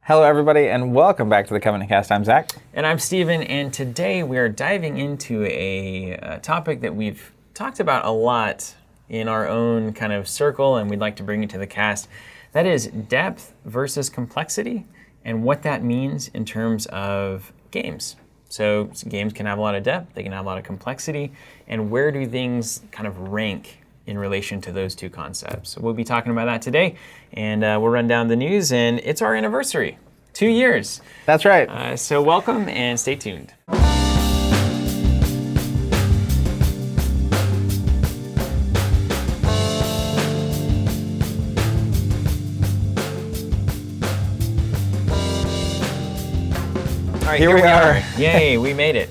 Hello, everybody, and welcome back to the Covenant Cast. I'm Zach. And I'm Steven, and today we are diving into a topic that we've talked about a lot in our own kind of circle, and we'd like to bring it to the cast. That is depth versus complexity, and what that means in terms of games. So games can have a lot of depth, they can have a lot of complexity, and where do things kind of rank in relation to those two concepts? So we'll be talking about that today, and we'll run down the news, and it's our anniversary. 2 years. That's right. So welcome and stay tuned. All right, Here we are. Yay, we made it.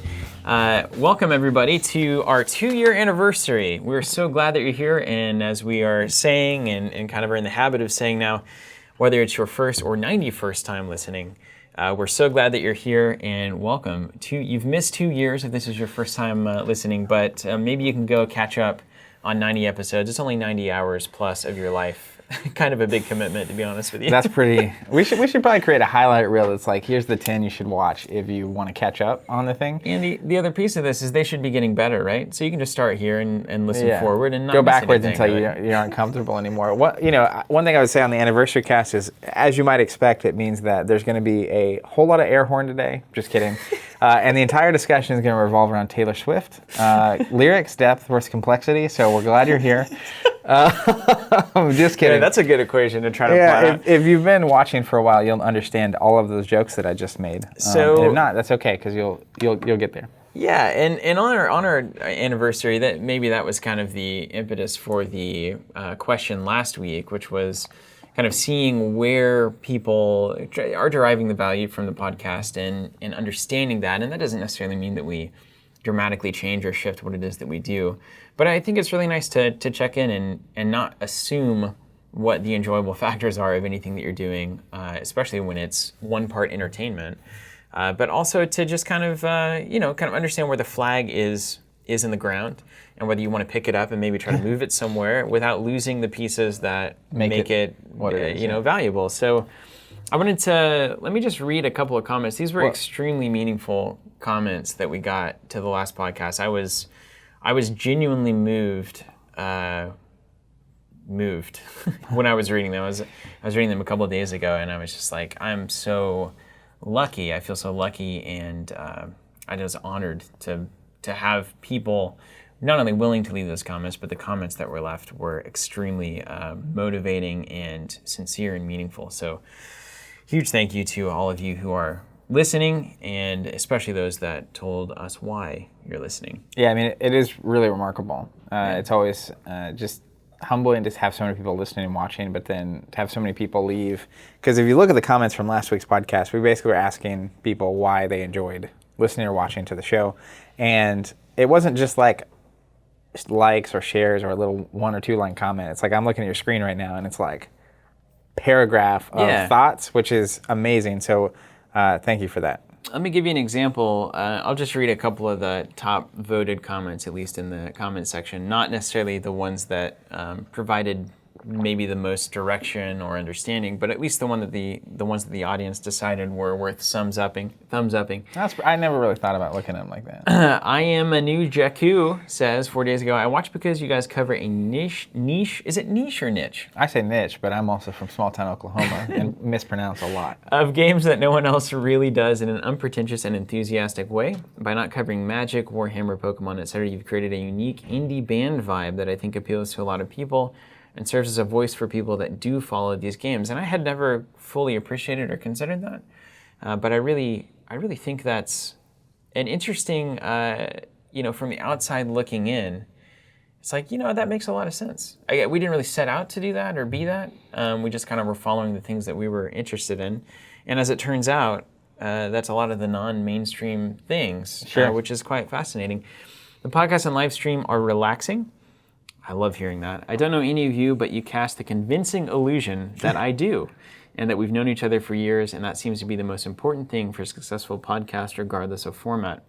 Welcome everybody to our 2-year anniversary. We're so glad that you're here, and as we are saying and kind of are in the habit of saying now, whether it's your first or 91st time listening, we're so glad that you're here and welcome. You've missed 2 years if this is your first time listening, but maybe you can go catch up on 90 episodes. It's only 90 hours plus of your life. Kind of a big commitment, to be honest with you. That's pretty. We should probably create a highlight reel that's like, here's the 10 you should watch if you want to catch up on the thing. And the other piece of this is they should be getting better, right? So you can just start here and listen forward and not go miss backwards anything, until really. you aren't comfortable anymore. One thing I would say on the anniversary cast is, as you might expect, it means that there's going to be a whole lot of air horn today. Just kidding. And the entire discussion is going to revolve around Taylor Swift, lyrics, depth versus complexity. So we're glad you're here. I'm just kidding. Yeah, that's a good equation to try to plot out. If you've been watching for a while, you'll understand all of those jokes that I just made. So, and if not, that's okay, because you'll get there. Yeah, and on our anniversary, that was kind of the impetus for the question last week, which was kind of seeing where people are deriving the value from the podcast and understanding that. And that doesn't necessarily mean that we dramatically change or shift what it is that we do. But I think it's really nice to check in and not assume what the enjoyable factors are of anything that you're doing, especially when it's one part entertainment. But also to just kind of understand where the flag is in the ground, and whether you want to pick it up and maybe try to move it somewhere without losing the pieces that make it what it is, valuable. So let me just read a couple of comments. These were extremely meaningful comments that we got to the last podcast. I was genuinely moved when I was reading them. I was reading them a couple of days ago, and I was just like, I'm so lucky. I feel so lucky, and I was honored to have people not only willing to leave those comments, but the comments that were left were extremely motivating and sincere and meaningful. So huge thank you to all of you who are listening, and especially those that told us why you're listening. Yeah, I mean, it is really remarkable. It's always just humbling to have so many people listening and watching, but then to have so many people leave. Because if you look at the comments from last week's podcast, we basically were asking people why they enjoyed listening or watching to the show. And it wasn't just like likes or shares or a little 1 or 2 line comment. It's like, I'm looking at your screen right now, and it's like paragraph of thoughts, which is amazing. So thank you for that. Let me give you an example. I'll just read a couple of the top voted comments, at least in the comment section. Not necessarily the ones that provided maybe the most direction or understanding, but at least the ones that the audience decided were worth thumbs upping. I never really thought about looking at them like that. I am a new Jakku says 4 days ago, I watched because you guys cover a niche. Is it niche or niche? I say niche, but I'm also from small town Oklahoma and mispronounce a lot. Of games that no one else really does in an unpretentious and enthusiastic way. By not covering Magic, Warhammer, Pokemon, etc., you've created a unique indie band vibe that I think appeals to a lot of people and serves as a voice for people that do follow these games. And I had never fully appreciated or considered that, but I really think that's an interesting, from the outside looking in, it's like, that makes a lot of sense. We didn't really set out to do that or be that. We just kind of were following the things that we were interested in. And as it turns out, that's a lot of the non-mainstream things, which is quite fascinating. The podcast and live stream are relaxing. I love hearing that. I don't know any of you, but you cast the convincing illusion that I do, and that we've known each other for years, and that seems to be the most important thing for a successful podcast, regardless of format.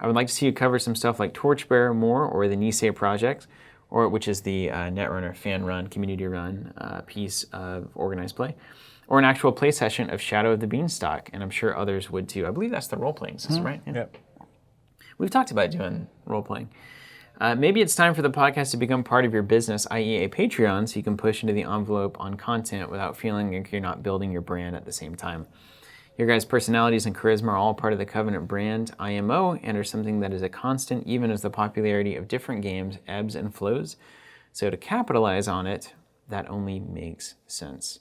I would like to see you cover some stuff like Torchbearer more, or the Nisei Project, which is the Netrunner fan-run, community-run piece of organized play. or an actual play session of Shadow of the Beanstalk, and I'm sure others would too. I believe that's the role-playing system, right? Yeah. Yep. We've talked about doing role-playing. Maybe it's time for the podcast to become part of your business, i.e. a Patreon, so you can push into the envelope on content without feeling like you're not building your brand at the same time. Your guys' personalities and charisma are all part of the Covenant brand IMO and are something that is a constant even as the popularity of different games ebbs and flows. So to capitalize on it, that only makes sense.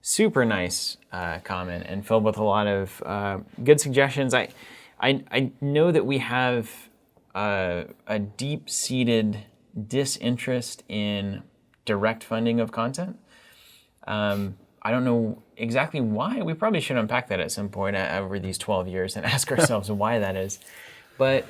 Super nice comment and filled with a lot of good suggestions. I know that we have a deep-seated disinterest in direct funding of content. I don't know exactly why. We probably should unpack that at some point over these 12 years and ask ourselves why that is. But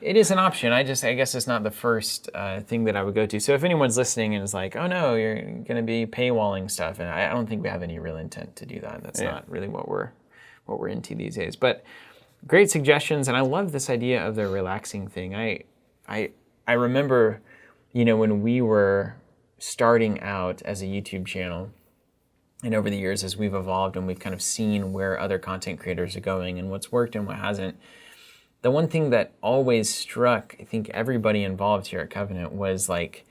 it is an option. I guess it's not the first thing that I would go to. So if anyone's listening and is like, oh no, you're going to be paywalling stuff, and I don't think we have any real intent to do that. That's not really what we're into these days. But great suggestions, and I love this idea of the relaxing thing. I remember, when we were starting out as a YouTube channel, and over the years as we've evolved and we've kind of seen where other content creators are going and what's worked and what hasn't, the one thing that always struck, I think, everybody involved here at Covenant was like,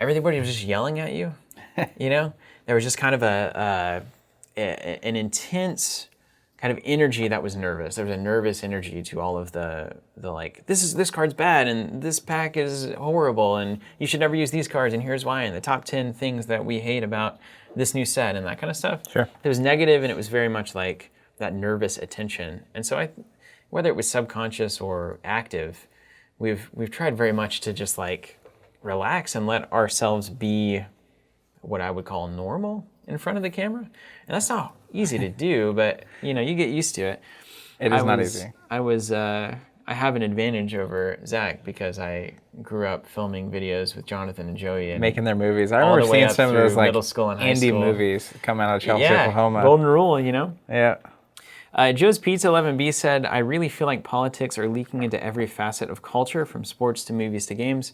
everybody was just yelling at you, There was just kind of an intense kind of energy that was nervous. There was a nervous energy to all of the like, this card's bad and this pack is horrible and you should never use these cards and here's why, and the top 10 things that we hate about this new set and that kind of stuff. Sure. It was negative and it was very much like that nervous attention. And so whether it was subconscious or active, we've tried very much to just like relax and let ourselves be what I would call normal in front of the camera. And that's not easy to do, but you get used to it. It is not easy. I have an advantage over Zach because I grew up filming videos with Jonathan and Joey and making their movies. I remember seeing some of those like middle school and high indie school movies coming out of Chelsea, Oklahoma. Golden Rule, Yeah. Joe's Pizza 11B said, I really feel like politics are leaking into every facet of culture, from sports to movies to games.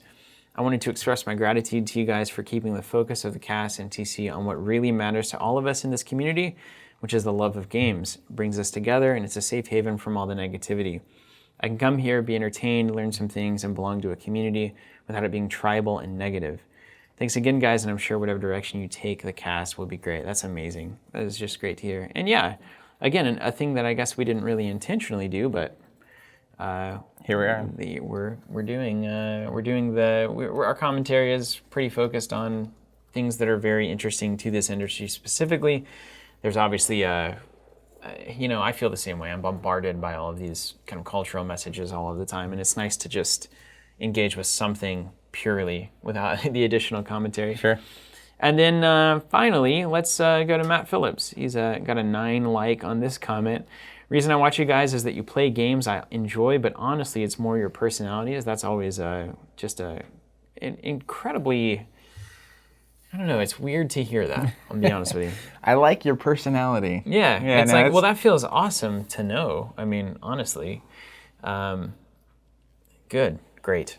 I wanted to express my gratitude to you guys for keeping the focus of the cast and TC on what really matters to all of us in this community, which is the love of games. It brings us together, and it's a safe haven from all the negativity. I can come here, be entertained, learn some things, and belong to a community without it being tribal and negative. Thanks again, guys, and I'm sure whatever direction you take the cast will be great. That's amazing. That is just great to hear. And yeah, again, a thing that I guess we didn't really intentionally do, but here we are. Our commentary is pretty focused on things that are very interesting to this industry specifically. There's obviously I feel the same way. I'm bombarded by all of these kind of cultural messages all of the time, and it's nice to just engage with something purely without the additional commentary. Sure. And then finally, let's go to Matt Phillips. He's got a 9 like on this comment. Reason I watch you guys is that you play games I enjoy, but honestly, it's more your personalities. That's always just an incredibly, I don't know, it's weird to hear that, I'll be honest with you. I like your personality. Yeah, it's like, well, that feels awesome to know. I mean, honestly. Good, great.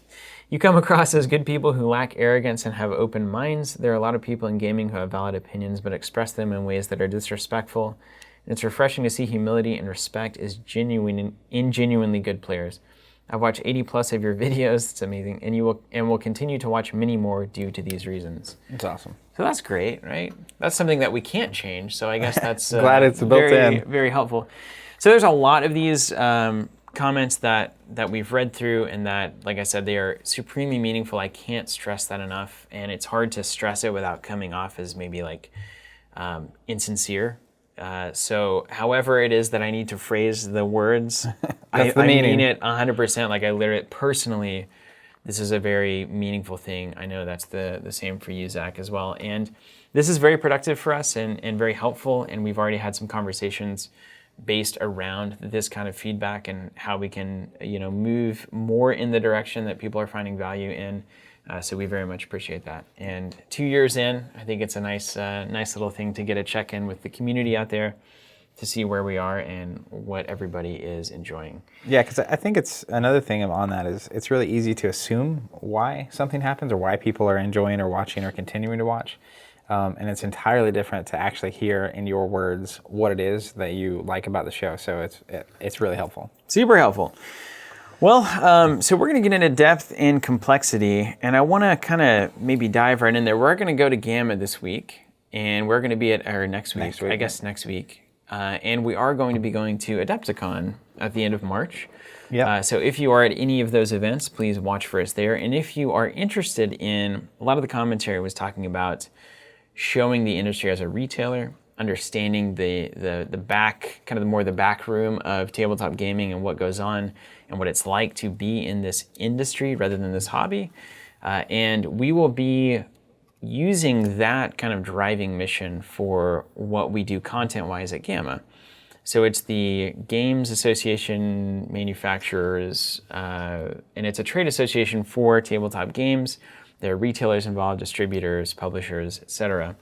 You come across as good people who lack arrogance and have open minds. There are a lot of people in gaming who have valid opinions but express them in ways that are disrespectful. And it's refreshing to see humility and respect in genuinely good players. I've watched 80 plus of your videos. It's amazing. And will continue to watch many more due to these reasons. It's awesome. So that's great, right? That's something that we can't change. So I guess that's glad it's built in. Very helpful. So there's a lot of these comments that we've read through, and that, like I said, they are supremely meaningful. I can't stress that enough, and it's hard to stress it without coming off as maybe like insincere. So however it is that I need to phrase the words, I mean it 100%. Like I literally, personally, this is a very meaningful thing. I know that's the same for you, Zach, as well. And this is very productive for us and very helpful, and we've already had some conversations based around this kind of feedback and how we can, move more in the direction that people are finding value in. So we very much appreciate that. And 2 years in, I think it's a nice little thing to get a check-in with the community out there to see where we are and what everybody is enjoying. Yeah, because I think it's another thing on that is it's really easy to assume why something happens or why people are enjoying or watching or continuing to watch. And it's entirely different to actually hear in your words what it is that you like about the show. So it's really helpful. Super helpful. Well, so we're going to get into depth and complexity, and I want to kind of maybe dive right in there. We're going to go to Gamma this week, and we're going to be next week, next week. And we are going to be going to Adepticon at the end of March. Yeah. So if you are at any of those events, please watch for us there. And if you are interested in, a lot of the commentary was talking about showing the industry as a retailer, understanding the back, kind of the back room of tabletop gaming and what goes on and what it's like to be in this industry rather than this hobby. And we will be using that kind of driving mission for what we do content-wise at Gamma. So it's the Games Association Manufacturers, and it's a trade association for tabletop games. There are retailers involved, distributors, publishers, etc.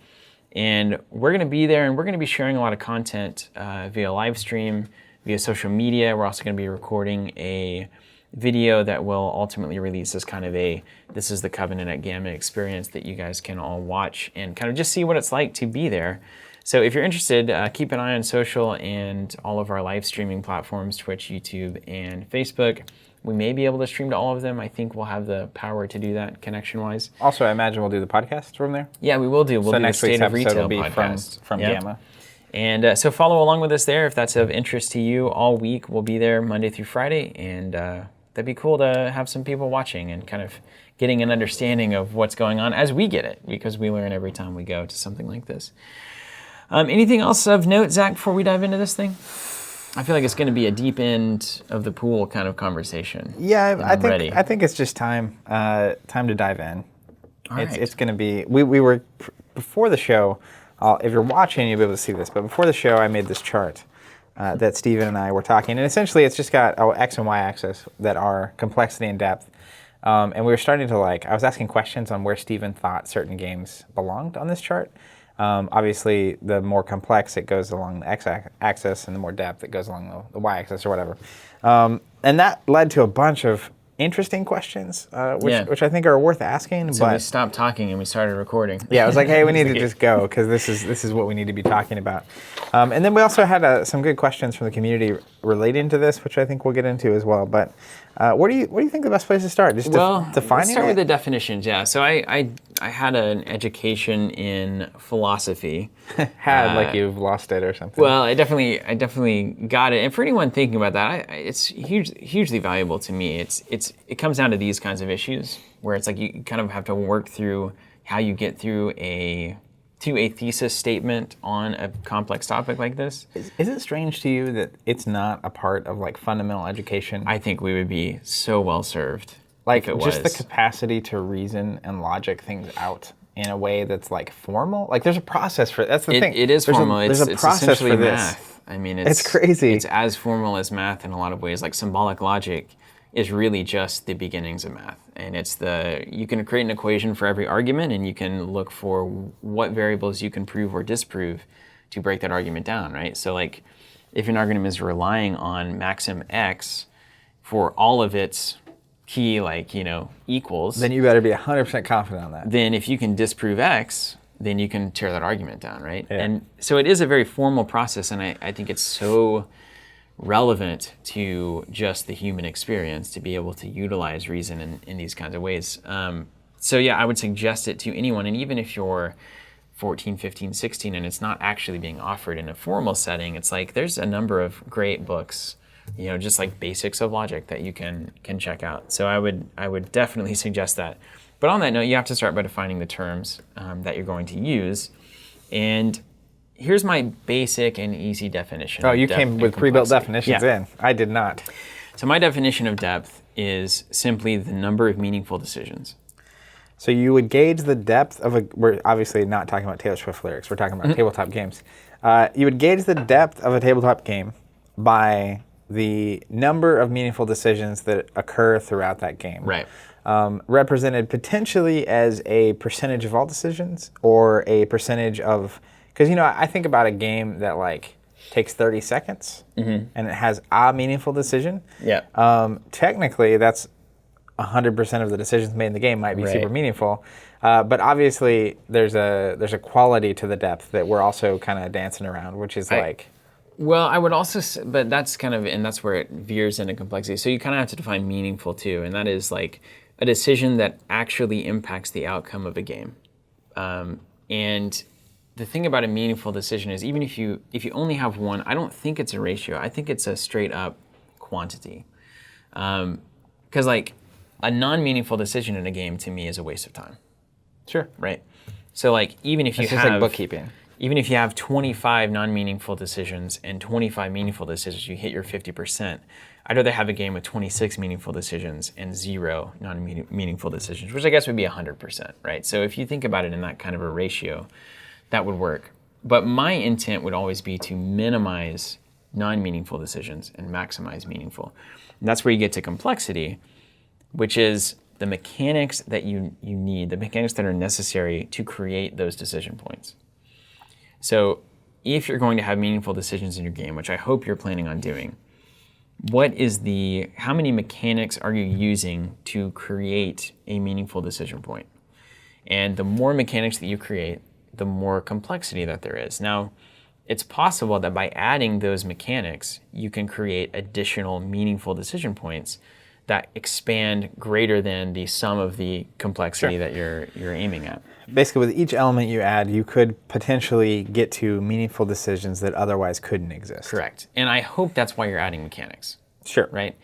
And we're going to be there, and we're going to be sharing a lot of content via live stream, via social media. We're also going to be recording a video that will ultimately release as kind of this is the Covenant at Gamma experience that you guys can all watch and kind of just see what it's like to be there. So if you're interested, keep an eye on social and all of our live streaming platforms, Twitch, YouTube, and Facebook. We may be able to stream to all of them. I think we'll have the power to do that connection-wise. Also, I imagine we'll do the podcast from there. Yeah, we will do. We'll do next the State week's of Retail will be podcast. from Gamma. And so follow along with us there if that's of interest to you. All week we'll be there Monday through Friday, and that'd be cool to have some people watching and kind of getting an understanding of what's going on as we get it, because we learn every time we go to something like this. Anything else of note, Zach, before we dive into this thing? I feel like it's going to be a deep end of the pool kind of conversation. Yeah, I think it's just time to dive in. It's going to be. We were before the show. If you're watching, you'll be able to see this. But before the show, I made this chart that Steven and I were talking, and essentially it's just got X and Y axis that are complexity and depth. And we were starting to I was asking questions on where Steven thought certain games belonged on this chart. Obviously, the more complex it goes along the x-axis, and the more depth it goes along the y-axis or whatever. And that led to a bunch of interesting questions, which I think are worth asking. So we stopped talking and we started recording. Yeah, I was like, hey, we need to just go because this is what we need to be talking about. And then we also had some good questions from the community relating to this, which I think we'll get into as well. But what do you think the best place to start? Just defining let's start it? with the definitions. Yeah. So I had an education in philosophy. Like you've lost it or something. Well, I definitely got it. And for anyone thinking about that, it's hugely valuable to me. It comes down to these kinds of issues where it's like you kind of have to work through how you get through a thesis statement on a complex topic like this. Is it strange to you that it's not a part of fundamental education? I think we would be so well served. Just the capacity to reason and logic things out in a way that's formal. There's a process for it. That's the thing. It is formal. There's a process essentially for this. Math. I mean, it's crazy. It's as formal as math in a lot of ways. Symbolic logic is really just the beginnings of math. And you can create an equation for every argument, and you can look for what variables you can prove or disprove to break that argument down, right? So if an argument is relying on maxim x for all of its key equals, then you better be 100% confident on that. Then if you can disprove x, then you can tear that argument down, right? Yeah. And so it is a very formal process, and I think it's so relevant to just the human experience to be able to utilize reason in these kinds of ways. So yeah, I would suggest it to anyone, and even if you're 14, 15, 16 and it's not actually being offered in a formal setting, it's there's a number of great books, just basics of logic that you can check out. So I would definitely suggest that. But on that note, you have to start by defining the terms that you're going to use. And here's my basic and easy definition. Oh, you came with pre-built definitions Yeah. in. I did not. So my definition of depth is simply the number of meaningful decisions. So you would gauge the depth of we're obviously not talking about Taylor Swift lyrics, we're talking about tabletop games. You would gauge the depth of a tabletop game by the number of meaningful decisions that occur throughout that game. Right. Represented potentially as a percentage of all decisions or a percentage of, because I think about a game that takes 30 seconds and it has a meaningful decision. Yeah. Technically, that's 100% of the decisions made in the game might be Right. super meaningful. But obviously, there's a quality to the depth that we're also kind of dancing around, which is Well, I would also, but that's kind of, and that's where it veers into complexity. So you kind of have to define meaningful too, and that is like a decision that actually impacts the outcome of a game. And the thing about a meaningful decision is even if you only have one, I don't think it's a ratio. I think it's a straight up quantity. Because like a non-meaningful decision in a game to me is a waste of time. Sure. Right. So like even if you It's have just like bookkeeping. Even if you have 25 non-meaningful decisions and 25 meaningful decisions, you hit your 50%. I'd rather have a game with 26 meaningful decisions and 0 non-meaningful decisions, which I guess would be 100%, right? So if you think about it in that kind of a ratio, that would work. But my intent would always be to minimize non-meaningful decisions and maximize meaningful. And that's where you get to complexity, which is the mechanics that you need, the mechanics that are necessary to create those decision points. So if you're going to have meaningful decisions in your game, which I hope you're planning on doing, how many mechanics are you using to create a meaningful decision point? And the more mechanics that you create, the more complexity that there is. Now, it's possible that by adding those mechanics, you can create additional meaningful decision points that expand greater than the sum of the complexity that you're aiming at. Basically, with each element you add, you could potentially get to meaningful decisions that otherwise couldn't exist. Correct. And I hope that's why you're adding mechanics. Sure. Right?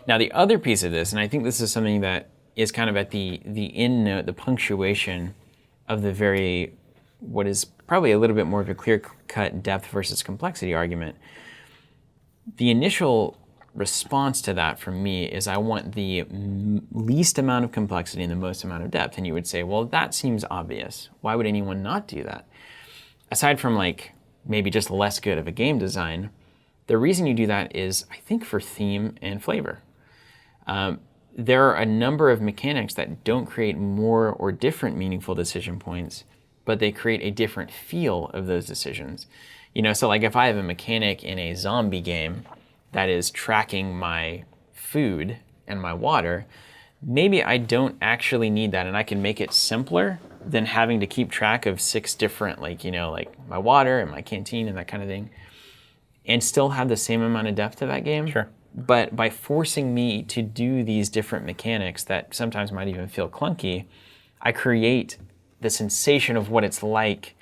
Now, the other piece of this, and I think this is something that is kind of at the end note, the punctuation of what is probably a little bit more of a clear-cut depth versus complexity argument. The initial response to that from me is I want the least amount of complexity and the most amount of depth. And you would say, well, that seems obvious. Why would anyone not do that? Aside from like maybe just less good of a game design, the reason you do that is I think for theme and flavor. There are a number of mechanics that don't create more or different meaningful decision points, but they create a different feel of those decisions. So like if I have a mechanic in a zombie game that is tracking my food and my water, maybe I don't actually need that, and I can make it simpler than having to keep track of 6 different, like my water and my canteen and that kind of thing, and still have the same amount of depth to that game. Sure. But by forcing me to do these different mechanics that sometimes might even feel clunky, I create the sensation of what it's like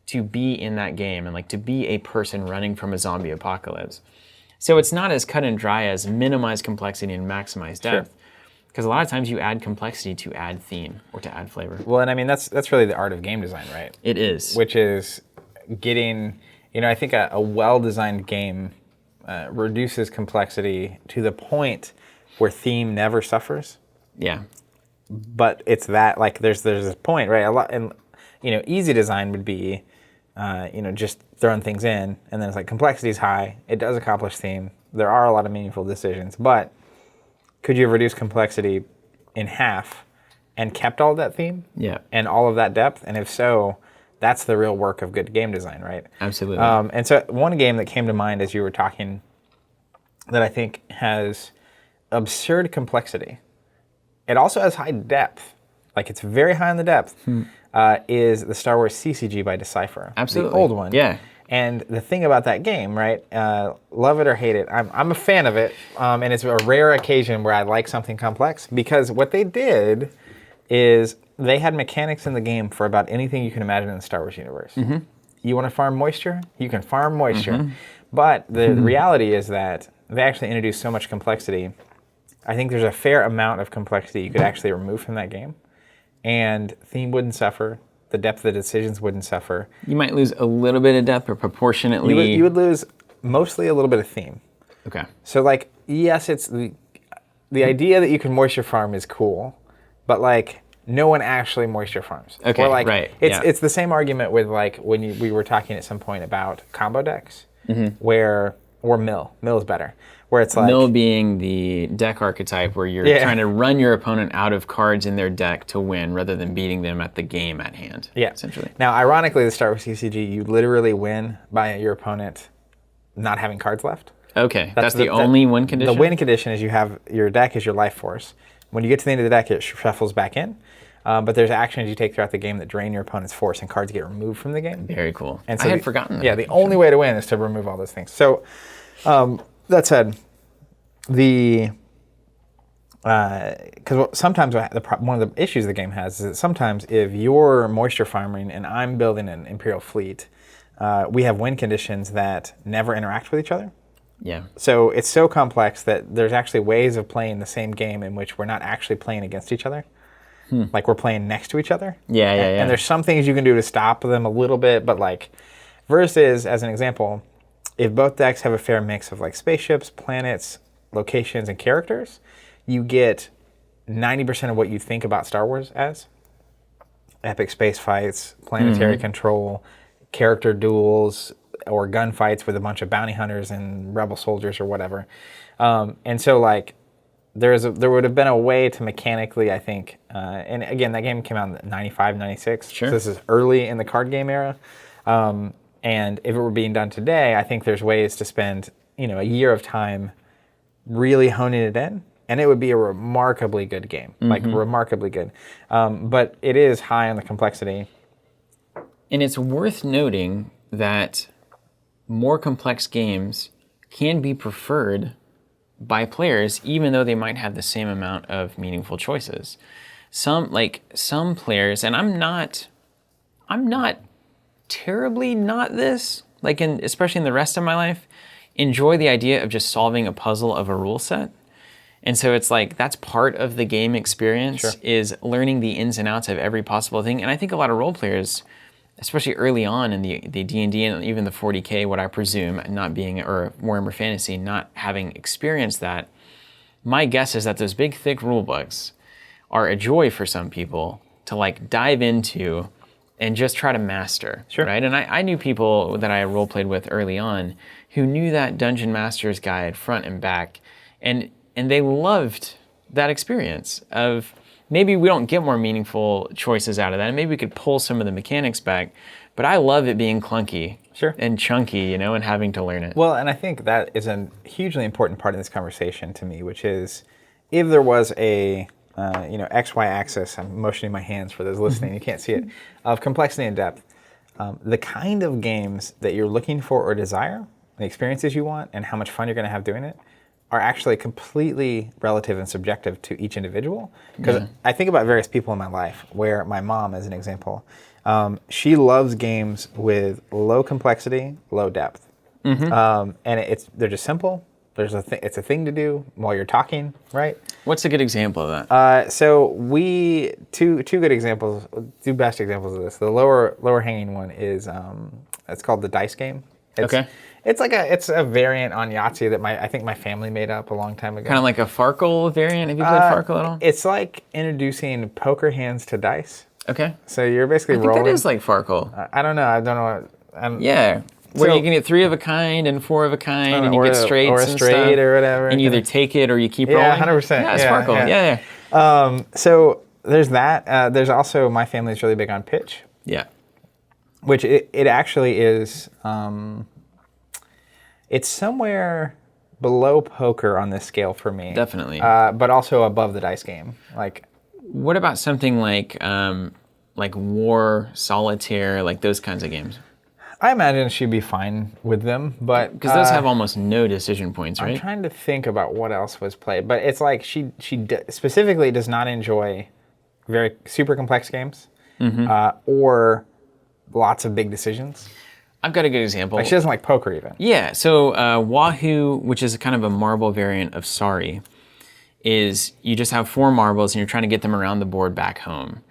to be in that game and like to be a person running from a zombie apocalypse. So it's not as cut and dry as minimize complexity and maximize depth. Because a lot of times you add complexity to add theme or to add flavor. Well, and I mean, that's really the art of game design, right? It is. Which is getting, I think a well-designed game reduces complexity to the point where theme never suffers. Yeah. But it's that, like, there's this point, right? A lot, and, easy design would be, just throwing things in, and then it's like complexity is high. It does accomplish theme. There are a lot of meaningful decisions, but could you have reduced complexity in half and kept all of that theme? Yeah. And all of that depth? And if so, that's the real work of good game design, right? Absolutely. And so one game that came to mind as you were talking that I think has absurd complexity. It also has high depth. Like it's very high on the depth. Is the Star Wars CCG by Decipher. Absolutely. The old one. Yeah. And the thing about that game, right, love it or hate it, I'm a fan of it, and it's a rare occasion where I like something complex, because what they did is they had mechanics in the game for about anything you can imagine in the Star Wars universe. Mm-hmm. You want to farm moisture? You can farm moisture. Mm-hmm. But the reality is that they actually introduced so much complexity. I think there's a fair amount of complexity you could actually remove from that game, and theme wouldn't suffer. The depth of the decisions wouldn't suffer. You might lose a little bit of depth, or proportionately. You would lose mostly a little bit of theme. Okay. So, like, yes, it's the idea that you can moisture farm is cool, but like no one actually moisture farms. Okay. Or like, right. It's the same argument with like when we were talking at some point about combo decks, or mill. Mill is better. Where it's like mill being the deck archetype where you're trying to run your opponent out of cards in their deck to win rather than beating them at the game at hand. Yeah. Essentially. Now, ironically, the Star Wars CCG, you literally win by your opponent not having cards left. Okay. That's the only win condition? The win condition is you have your deck is your life force. When you get to the end of the deck, it shuffles back in. But there's actions you take throughout the game that drain your opponent's force, and cards get removed from the game. Very cool. And I had forgotten that. Yeah, the only way to win is to remove all those things. So, that said, because sometimes one of the issues the game has is that sometimes if you're moisture farming and I'm building an Imperial fleet, we have wind conditions that never interact with each other. Yeah. So it's so complex that there's actually ways of playing the same game in which we're not actually playing against each other. Like we're playing next to each other. Yeah. And there's some things you can do to stop them a little bit, but like versus, as an example, if both decks have a fair mix of like spaceships, planets, locations, and characters, you get 90% of what you think about Star Wars as. Epic space fights, planetary control, character duels, or gunfights with a bunch of bounty hunters and rebel soldiers or whatever. And so like there would have been a way to mechanically, I think, and again, that game came out in 95, 96. Sure. So this is early in the card game era. And if it were being done today, I think there's ways to spend, a year of time really honing it in, and it would be a remarkably good game, like remarkably good. But it is high on the complexity. And it's worth noting that more complex games can be preferred by players, even though they might have the same amount of meaningful choices. Some players, and I'm not terribly not this, especially in the rest of my life, enjoy the idea of just solving a puzzle of a rule set. And so it's like that's part of the game experience. Sure. Is learning the ins and outs of every possible thing. And I think a lot of role players, especially early on in the D&D and even the 40K, what I presume, not being, or Warhammer Fantasy, not having experienced that, my guess is that those big, thick rule books are a joy for some people to like dive into and just try to master, Sure. right? And I knew people that I role played with early on who knew that Dungeon Master's Guide front and back, and they loved that experience of maybe we don't get more meaningful choices out of that, and maybe we could pull some of the mechanics back, but I love it being clunky Sure. and chunky, and having to learn it. Well, and I think that is a hugely important part of this conversation to me, which is if there was a XY axis, I'm motioning my hands for those listening, you can't see it, of complexity and depth, the kind of games that you're looking for or desire, the experiences you want, and how much fun you're going to have doing it, are actually completely relative and subjective to each individual. Because I think about various people in my life, where my mom, as an example, she loves games with low complexity, low depth. And they're just simple. It's a thing to do while you're talking, right? What's a good example of that? So two good examples, two best examples of this. The lower hanging one is it's called the dice game. Okay. It's a variant on Yahtzee that I think my family made up a long time ago. Kind of like a Farkle variant. Have you played Farkle at all? It's like introducing poker hands to dice. Okay. So you're basically I think rolling. that is like Farkle. I don't know. Yeah. Where you can get 3 of a kind and 4 of a kind, and you get straights or a and straight stuff, or whatever. and you either take it or you keep rolling. Yeah, 100%. Yeah, it's Farkle. Yeah. So there's that. There's also, my family's really big on pitch. Yeah. Which it actually is. It's somewhere below poker on this scale for me. Definitely. But also above the dice game. What about something like War, Solitaire, like those kinds of games? I imagine she'd be fine with them, but because those have almost no decision points, right? I'm trying to think about what else was played, but it's like she specifically does not enjoy very super complex games or lots of big decisions. I've got a good example. She doesn't like poker even. Yeah, so Wahoo, which is kind of a marble variant of Sorry, is you just have 4 marbles and you're trying to get them around the board back home.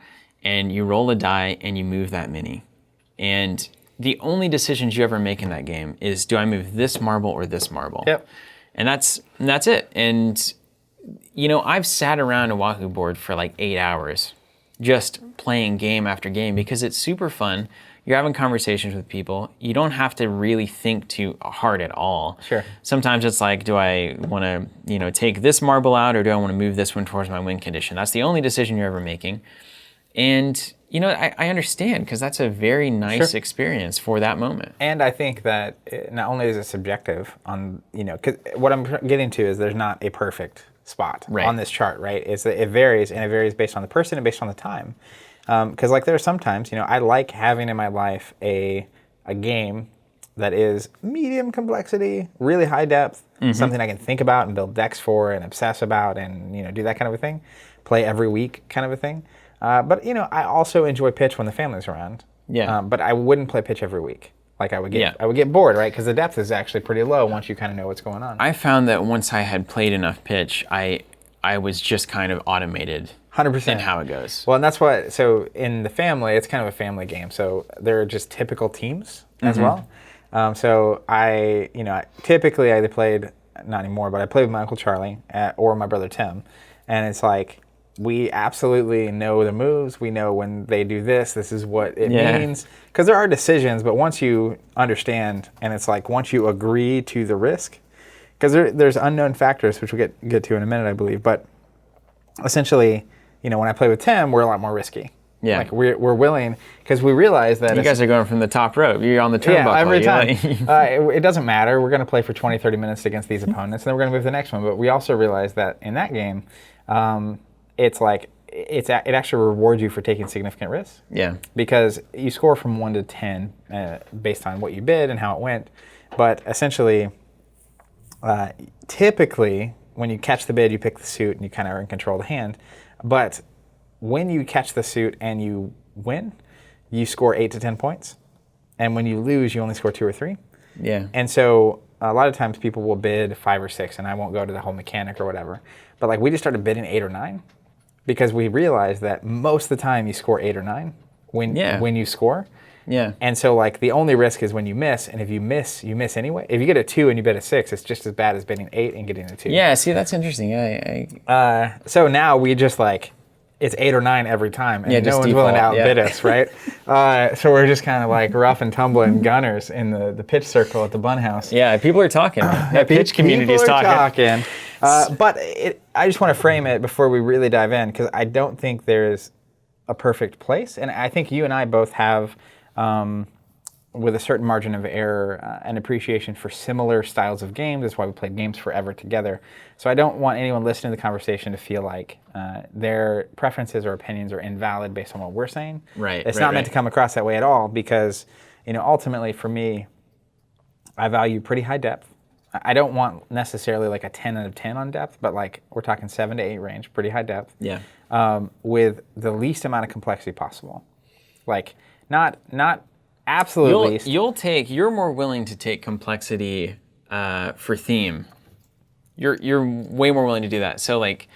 And you roll a die and you move that many. And the only decisions you ever make in that game is, do I move this marble or this marble? Yep. And that's it. And, I've sat around a Wahoo board for like 8 hours just playing game after game because it's super fun. You're having conversations with people. You don't have to really think too hard at all. Sure. Sometimes it's like, do I want to, take this marble out, or do I want to move this one towards my win condition? That's the only decision you're ever making. And, I understand, because that's a very nice experience for that moment. And I think that not only is it subjective on, because what I'm getting to is there's not a perfect spot Right. on this chart, right? Is that it varies, and it varies based on the person and based on the time. Because like there are sometimes, I like having in my life a game that is medium complexity, really high depth, something I can think about and build decks for and obsess about and do that kind of a thing, play every week kind of a thing. But I also enjoy pitch when the family's around. Yeah. But I wouldn't play pitch every week. Like I would get bored, right? Because the depth is actually pretty low once you kind of know what's going on. I found that once I had played enough pitch, I was just kind of automated 100%. in how it goes. Well, and that's what, so in the family, it's kind of a family game. So they're just typical teams as well. So typically I either played, not anymore, but I played with my Uncle Charlie or my brother Tim. And it's like, we absolutely know the moves. We know when they do this is what it means. Because there are decisions, but once you understand, and it's like once you agree to the risk, because there's unknown factors, which we'll get to in a minute, I believe. But essentially, when I play with Tim, we're a lot more risky. Yeah. Like we're willing, because we realize that you guys are going from the top rope. You're on the turnbuckle. Yeah, every time. It doesn't matter. We're going to play for 20, 30 minutes against these opponents, and then we're going to move to the next one. But we also realize that in that game, it's like it actually rewards you for taking significant risks. Yeah. Because you score from 1 to 10 based on what you bid and how it went. But essentially, typically, when you catch the bid, you pick the suit and you kind of are in control of the hand. But when you catch the suit and you win, you score 8 to 10 points. And when you lose, you only score 2 or 3. Yeah. And so a lot of times people will bid 5 or 6, and I won't go to the whole mechanic or whatever. But like we just started bidding 8 or 9 because we realized that most of the time you score 8 or 9 when you score. Yeah. And so like the only risk is when you miss, and if you miss anyway. If you get a 2 and you bid a 6, it's just as bad as bidding 8 and getting a 2. Yeah, see, that's interesting. So now we just like, it's 8 or 9 every time, and no one's willing to outbid us, right? So we're just kind of like rough and tumbling gunners in the pitch circle at the Bun House. Yeah, people are talking. The pitch community is talking. But I just want to frame it before we really dive in, because I don't think there's a perfect place, and I think you and I both have, with a certain margin of error, an appreciation for similar styles of games. That's why we played games forever together. So I don't want anyone listening to the conversation to feel like their preferences or opinions are invalid based on what we're saying. Right. It's not meant to come across that way at all, because ultimately for me, I value pretty high depth. I don't want necessarily like a 10 out of 10 on depth, but like we're talking 7 to 8 range, pretty high depth. Yeah. With the least amount of complexity possible. Like not absolute least. You're more willing to take complexity for theme. You're way more willing to do that. So like,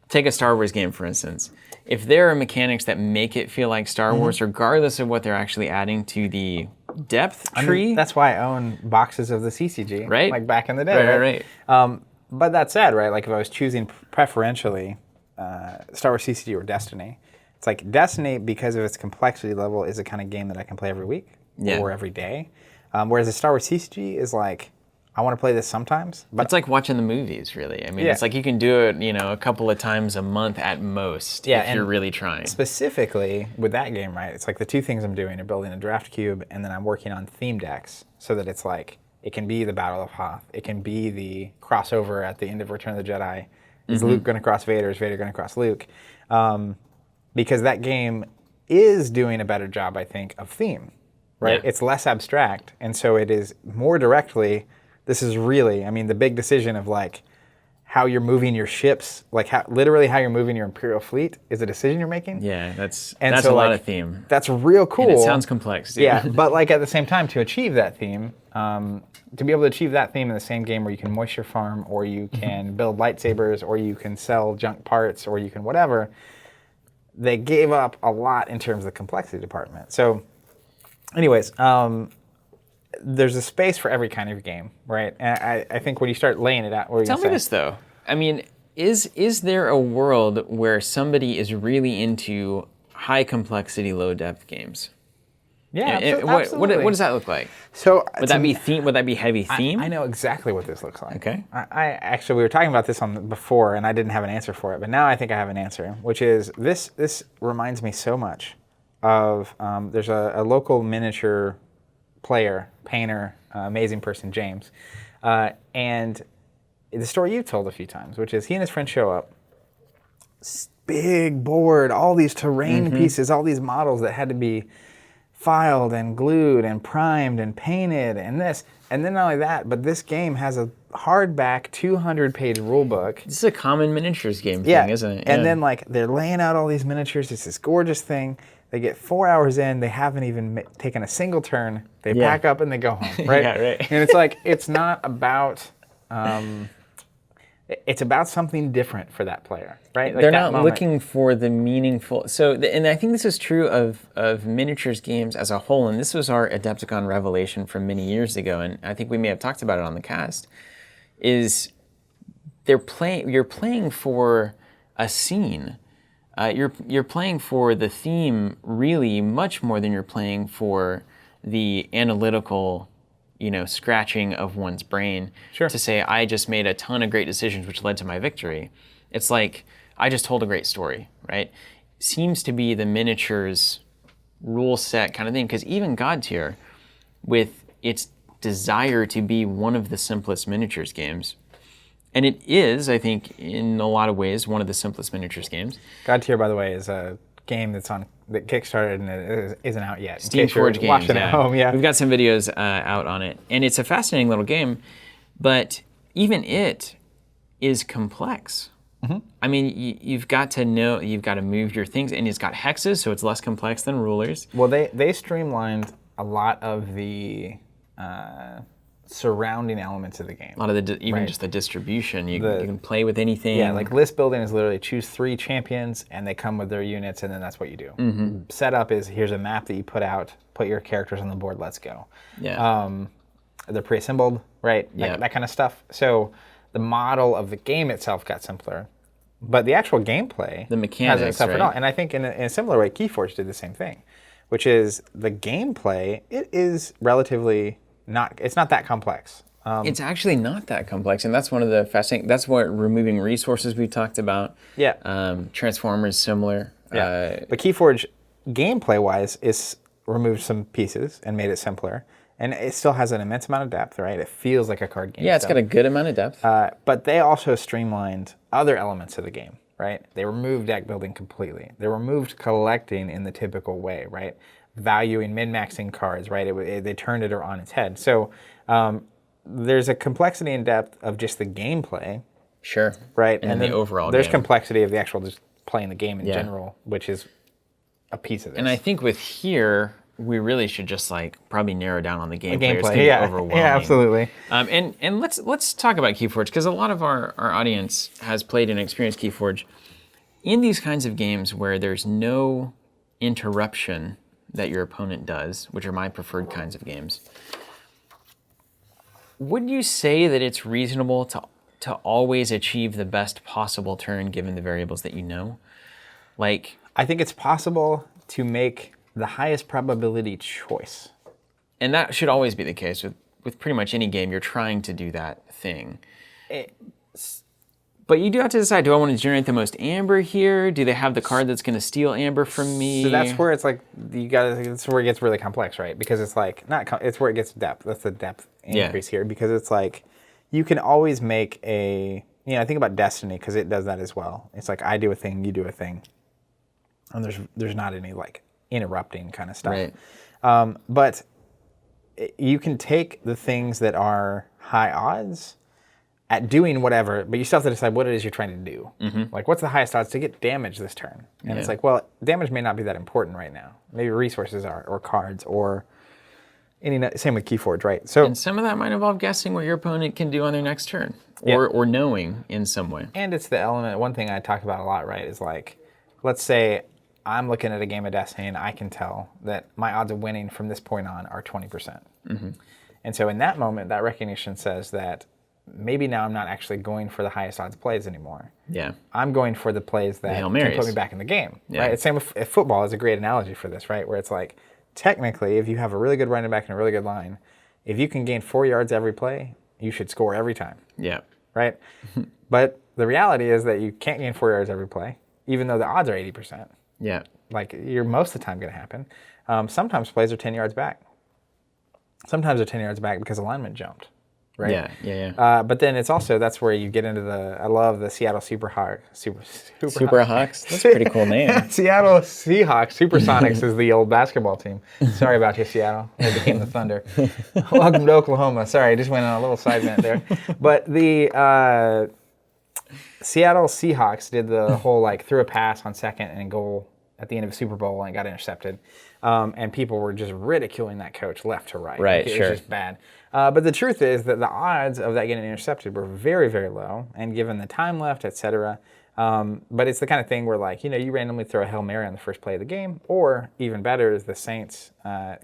take a Star Wars game, for instance. If there are mechanics that make it feel like Star Wars, regardless of what they're actually adding to the depth tree. I mean, that's why I own boxes of the CCG, right? Like back in the day, right. But that said, right, like if I was choosing preferentially Star Wars CCG or Destiny, it's like Destiny, because of its complexity level, is the kind of game that I can play every week or every day. Whereas the Star Wars CCG is like, I want to play this sometimes. But it's like watching the movies, really. I mean, it's like you can do it, a couple of times a month at most if you're really trying. Specifically with that game, right, it's like the two things I'm doing are building a draft cube, and then I'm working on theme decks so that it's like, it can be the Battle of Hoth. It can be the crossover at the end of Return of the Jedi. Is Luke going to cross Vader? Is Vader going to cross Luke? Because that game is doing a better job, I think, of theme, right? Yeah. It's less abstract, and so it is more directly. This is really, I mean, the big decision of like how you're moving your ships, like literally how you're moving your Imperial fleet is a decision you're making. Yeah, that's so a lot of theme. That's real cool. And it sounds complex, too. Yeah, but like at the same time, to achieve that theme, to be able to achieve that theme in the same game where you can moisture farm, or you can build lightsabers, or you can sell junk parts, or you can whatever, they gave up a lot in terms of the complexity department. So anyways, there's a space for every kind of game, right? And I think when you start laying it out, tell me this though. I mean, is there a world where somebody is really into high complexity, low depth games? Yeah, absolutely. What does that look like? So would that be theme? Would that be heavy theme? I know exactly what this looks like. Okay. I actually, we were talking about this before, and I didn't have an answer for it, but now I think I have an answer, which is this reminds me so much of there's a local miniature player, painter, amazing person, James, and the story you've told a few times, which is he and his friend show up, big board, all these terrain pieces, all these models that had to be filed and glued and primed and painted and this. And then not only that, but this game has a hardback 200-page rule book. This is a common miniatures game thing, isn't it? And then like they're laying out all these miniatures. It's this gorgeous thing. They get 4 hours in. They haven't even taken a single turn. They pack up and they go home, right? Yeah, right. And it's like, it's not about... it's about something different for that player, right? Like they're that not looking for the meaningful. So, and I think this is true of miniatures games as a whole. And this was our Adepticon revelation from many years ago. And I think we may have talked about it on the cast. Is you're playing for a scene. You're playing for the theme really much more than you're playing for the analytical, scratching of one's brain to say, I just made a ton of great decisions which led to my victory. It's like, I just told a great story, right? Seems to be the miniatures rule set kind of thing, because even God Tier, with its desire to be one of the simplest miniatures games, and it is, I think, in a lot of ways, one of the simplest miniatures games. God Tier, by the way, is a game that Kickstarted and it isn't out yet. Steamforged Games, watching at home, We've got some videos out on it. And it's a fascinating little game, but even it is complex. I mean, you've got to know, you've got to move your things, and it's got hexes, so it's less complex than rulers. Well, they streamlined a lot of the surrounding elements of the game. A lot of even just the distribution. You can play with anything. Yeah, like list building is literally choose 3 champions, and they come with their units, and then that's what you do. Setup is, here's a map that you put out, put your characters on the board, let's go. Yeah. They're pre-assembled, right? That kind of stuff. So the model of the game itself got simpler, but the actual gameplay, the mechanics, hasn't suffered at all. And I think in a similar way, Keyforge did the same thing, which is the gameplay, it is relatively it's not that complex. It's actually not that complex, and that's one of the fascinating. That's what removing resources we talked about. Yeah. Transformers similar. Yeah. But Keyforge, gameplay-wise, is removed some pieces and made it simpler, and it still has an immense amount of depth, right? It feels like a card game. Yeah, it's got a good amount of depth. But they also streamlined other elements of the game, right? They removed deck building completely. They removed collecting in the typical way, right? Valuing, min-maxing cards, right? They turned it on its head. So there's a complexity and depth of just the gameplay. Sure. Right? And then the overall there's game. Complexity of the actual just playing the game in general, which is a piece of this. And I think with here, we really should just probably narrow down on the gameplay. Gameplay, it's gonna be overwhelming. Yeah, absolutely. And let's talk about Keyforge, because a lot of our audience has played and experienced Keyforge. In these kinds of games where there's no interruption that your opponent does, which are my preferred kinds of games, would you say that it's reasonable to always achieve the best possible turn given the variables that you know? I think it's possible to make the highest probability choice. And that should always be the case with pretty much any game. You're trying to do that thing. But you do have to decide, do I want to generate the most amber here? Do they have the card that's going to steal amber from me? So that's where it's that's where it gets really complex, right? Because it's it's where it gets depth. That's the depth increase here, because it's you can always make I think about Destiny, because it does that as well. It's I do a thing, you do a thing. And there's not any interrupting kind of stuff. Right. But you can take the things that are high odds at doing whatever, but you still have to decide what it is you're trying to do. What's the highest odds to get damage this turn? And it's well, damage may not be that important right now. Maybe resources are, or cards, or same with Keyforge, right? So, and some of that might involve guessing what your opponent can do on their next turn, or knowing in some way. And it's the element, one thing I talk about a lot, right, is let's say I'm looking at a game of Destiny and I can tell that my odds of winning from this point on are 20%. And so in that moment, that recognition says that maybe now I'm not actually going for the highest odds plays anymore. Yeah. I'm going for the plays that can put me back in the game. Right? It's same with football is a great analogy for this, right? Where it's technically, if you have a really good running back and a really good line, if you can gain 4 yards every play, you should score every time. Yeah. Right? But the reality is that you can't gain 4 yards every play, even though the odds are 80%. Yeah. You're most of the time going to happen. Sometimes plays are 10 yards back. Sometimes they're 10 yards back because alignment jumped. right? Yeah. But then it's also, that's where you get into I love the Seattle Superhawks. Superhawks? That's a pretty cool name. Seattle Seahawks. Supersonics is the old basketball team. Sorry about you, Seattle. They became the Thunder. Welcome to Oklahoma. Sorry, I just went on a little side vent there. But the Seattle Seahawks did the whole, like, threw a pass on second and goal at the end of a Super Bowl and got intercepted. And people were just ridiculing that coach left to right. Right, It sure. was just bad. But the truth is that the odds of that getting intercepted were very, very low, and given the time left, et cetera. But it's the kind of thing where, like, you randomly throw a Hail Mary on the first play of the game, or even better is the Saints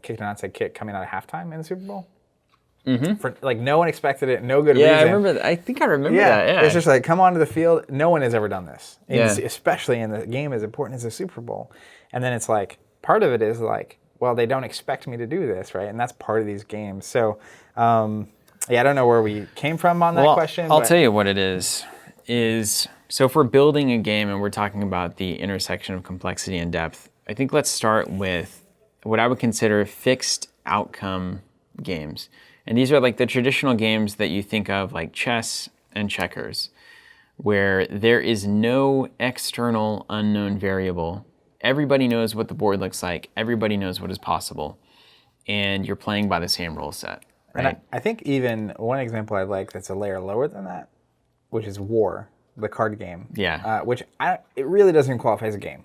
kicked an onside kick coming out of halftime in the Super Bowl. Mm-hmm. For, like, no one expected it, no good reason. Yeah, I remember that. I think I remember that, yeah. It's just like, come onto the field. No one has ever done this, Yeah. especially in the game as important as the Super Bowl. And then it's like, part of it is like, well, they don't expect me to do this, right? And that's part of these games. So, I don't know where we came from on that question. I'll tell you what it is so if we're building a game and we're talking about the intersection of complexity and depth, I think let's start with what I would consider fixed outcome games. And these are like the traditional games that you think of, like chess and checkers, where there is no external unknown variable. Everybody knows what the board looks like. Everybody knows what is possible. And you're playing by the same rule set. Right? And I think even one example I like that's a layer lower than that, which is War, the card game. Yeah. Which it really doesn't qualify as a game.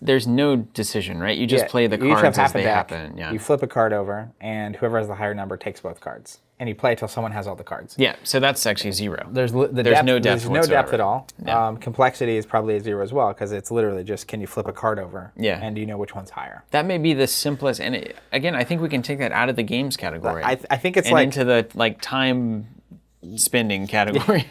There's no decision, right? You just play the you each have cards half as they a deck. happen. Yeah. You flip a card over, and whoever has the higher number takes both cards. And you play till someone has all the cards. Yeah, so that's actually zero. There's no depth There's no depth whatsoever. at all. Yeah. Complexity is probably a zero as well, because it's literally just, can you flip a card over? Yeah. And do you know which one's higher? That may be the simplest, and again, I think we can take that out of the games category. I think it's and like into the time spending category.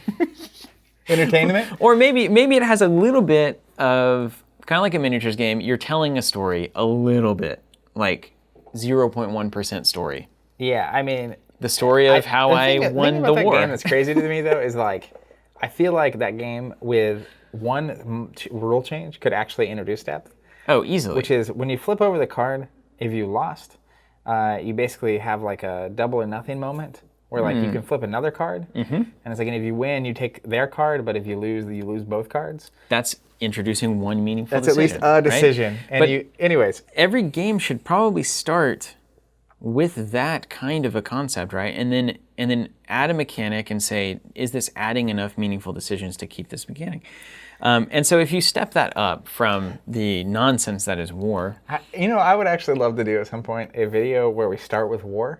entertainment. Or maybe it has a little bit of, kind of like a miniatures game, you're telling a story a little bit, like 0.1% story. Yeah, I mean, The story of how I won the that war. game that's crazy to me though is like, I feel like that game with one rule change could actually introduce depth. Oh, easily. Which is, when you flip over the card, if you lost, you basically have like a double or nothing moment where like you can flip another card, and it's like, and if you win, you take their card, but if you lose both cards. That's introducing one meaningful That's decision. at least a decision. Right? And But anyways. Every game should probably start with that kind of a concept, right? And then add a mechanic and say, is this adding enough meaningful decisions to keep this mechanic? And so if you step that up from the nonsense that is War. I would actually love to do at some point a video where we start with War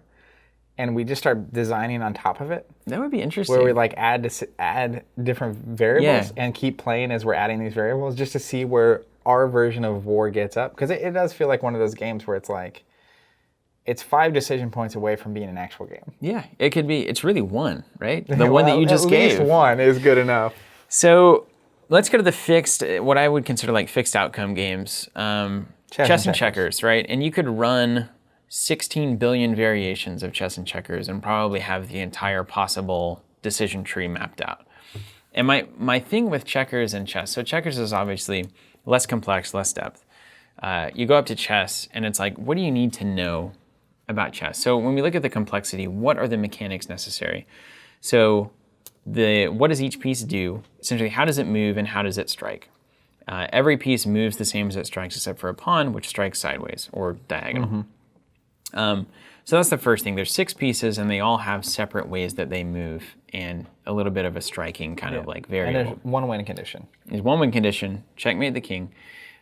and we just start designing on top of it. That would be interesting. Where we like add different variables and keep playing as we're adding these variables, just to see where our version of War gets up. Because it does feel like one of those games where it's like, it's 5 decision points away from being an actual game. Yeah, it could be. It's really one, right? The one that you just gave. At least one is good enough. So let's go to the fixed, what I would consider like fixed outcome games. Chess and checkers, right? And you could run 16 billion variations of chess and checkers and probably have the entire possible decision tree mapped out. And my thing with checkers and chess, so checkers is obviously less complex, less depth. You go up to chess and it's like, what do you need to know about chess? So when we look at the complexity, what are the mechanics necessary? So what does each piece do? Essentially, how does it move and how does it strike? Every piece moves the same as it strikes, except for a pawn, which strikes sideways or diagonal. So that's the first thing. There's 6 pieces, and they all have separate ways that they move, and a little bit of a striking kind of like variable. And there's one win condition. There's one win condition, checkmate the king.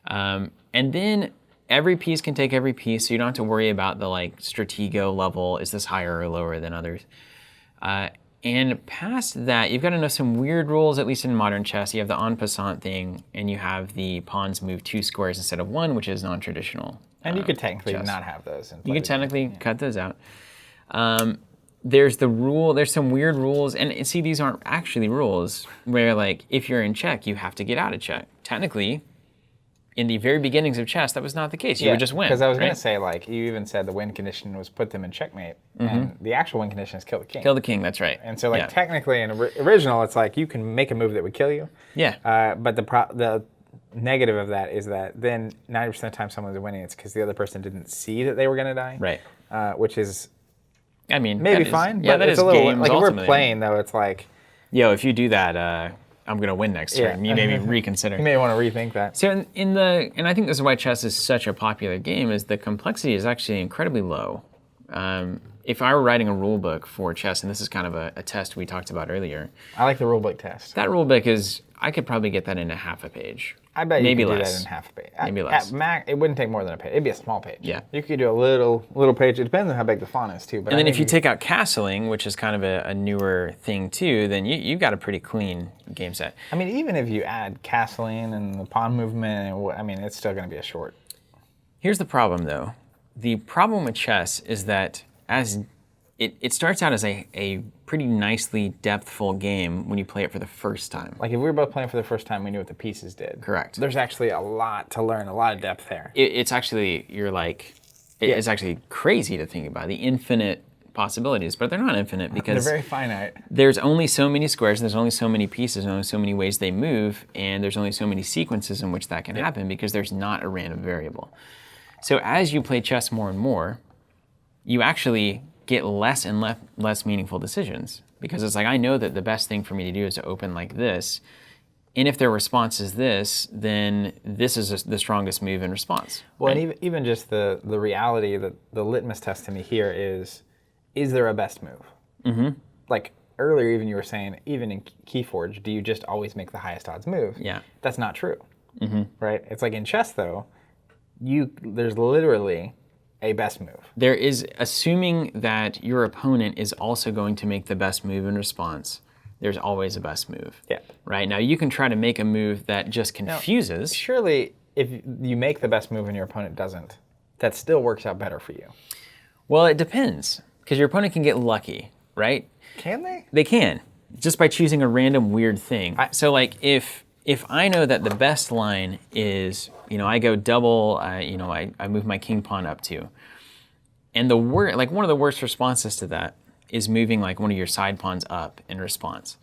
And then every piece can take every piece, so you don't have to worry about the like stratego level, is this higher or lower than others? And past that, you've got to know some weird rules, at least in modern chess. You have the en passant thing, and you have the pawns move 2 squares instead of 1, which is non-traditional. And you could technically chess. not have those. You could technically cut those out. There's some weird rules, and see, these aren't actually rules, where like, if you're in check, you have to get out of check. Technically, in the very beginnings of chess, that was not the case. You would just win. Because I was going to say, like, you even said the win condition was put them in checkmate, and the actual win condition is kill the king. Kill the king, that's right. And so, like, technically in original, it's like you can make a move that would kill you. Yeah. But the negative of that is that then 90% of the time someone's winning, it's because the other person didn't see that they were going to die. Right. Which is I mean, maybe that is- fine, Yeah, but that it's is a little games, like if we're ultimately. playing though, it's like Yo, if you do that, I'm gonna win next turn. Yeah. You maybe reconsider. you may want to rethink that. So and I think this is why chess is such a popular game, is the complexity is actually incredibly low. If I were writing a rule book for chess, and this is kind of a test we talked about earlier, I like the rulebook test. that rule book I could probably get that into half a page. I bet maybe you could less. do that in half a page. Maybe less. At max, it wouldn't take more than a page. It'd be a small page. Yeah. You could do a little page. It depends on how big the font is too. But And then if you take out castling, which is kind of a newer thing too, then you've got a pretty clean game set. I mean, even if you add castling and the pawn movement, I mean, it's still going to be a short. Here's the problem, though. The problem with chess is that as it starts out as a pretty nicely depthful game when you play it for the first time. Like if we were both playing for the first time, we knew what the pieces did. Correct. There's actually a lot to learn, a lot of depth there. It's actually, it's actually crazy to think about, the infinite possibilities, but they're not infinite because They're very finite. there's only so many squares, there's only so many pieces, and only so many ways they move, and there's only so many sequences in which that can happen because there's not a random variable. So as you play chess more and more, you actually get less and less meaningful decisions because it's like, I know that the best thing for me to do is to open like this, and if their response is this, then this is the strongest move in response. Well, right? and even just the reality, that the litmus test to me here is there a best move? Mm-hmm. Like earlier, even you were saying, even in Keyforge, do you just always make the highest odds move? Yeah. That's not true, right? It's like in chess, though, there's literally a best move. There is, assuming that your opponent is also going to make the best move in response, there's always a best move. Yeah. Right? Now, you can try to make a move that just confuses. Surely, if you make the best move and your opponent doesn't, that still works out better for you. Well, it depends, because your opponent can get lucky, right? Can they? They can, just by choosing a random weird thing. So, like, if I know that the best line is, I go double, I move my king pawn up 2, and one of the worst responses to that is moving like one of your side pawns up in response.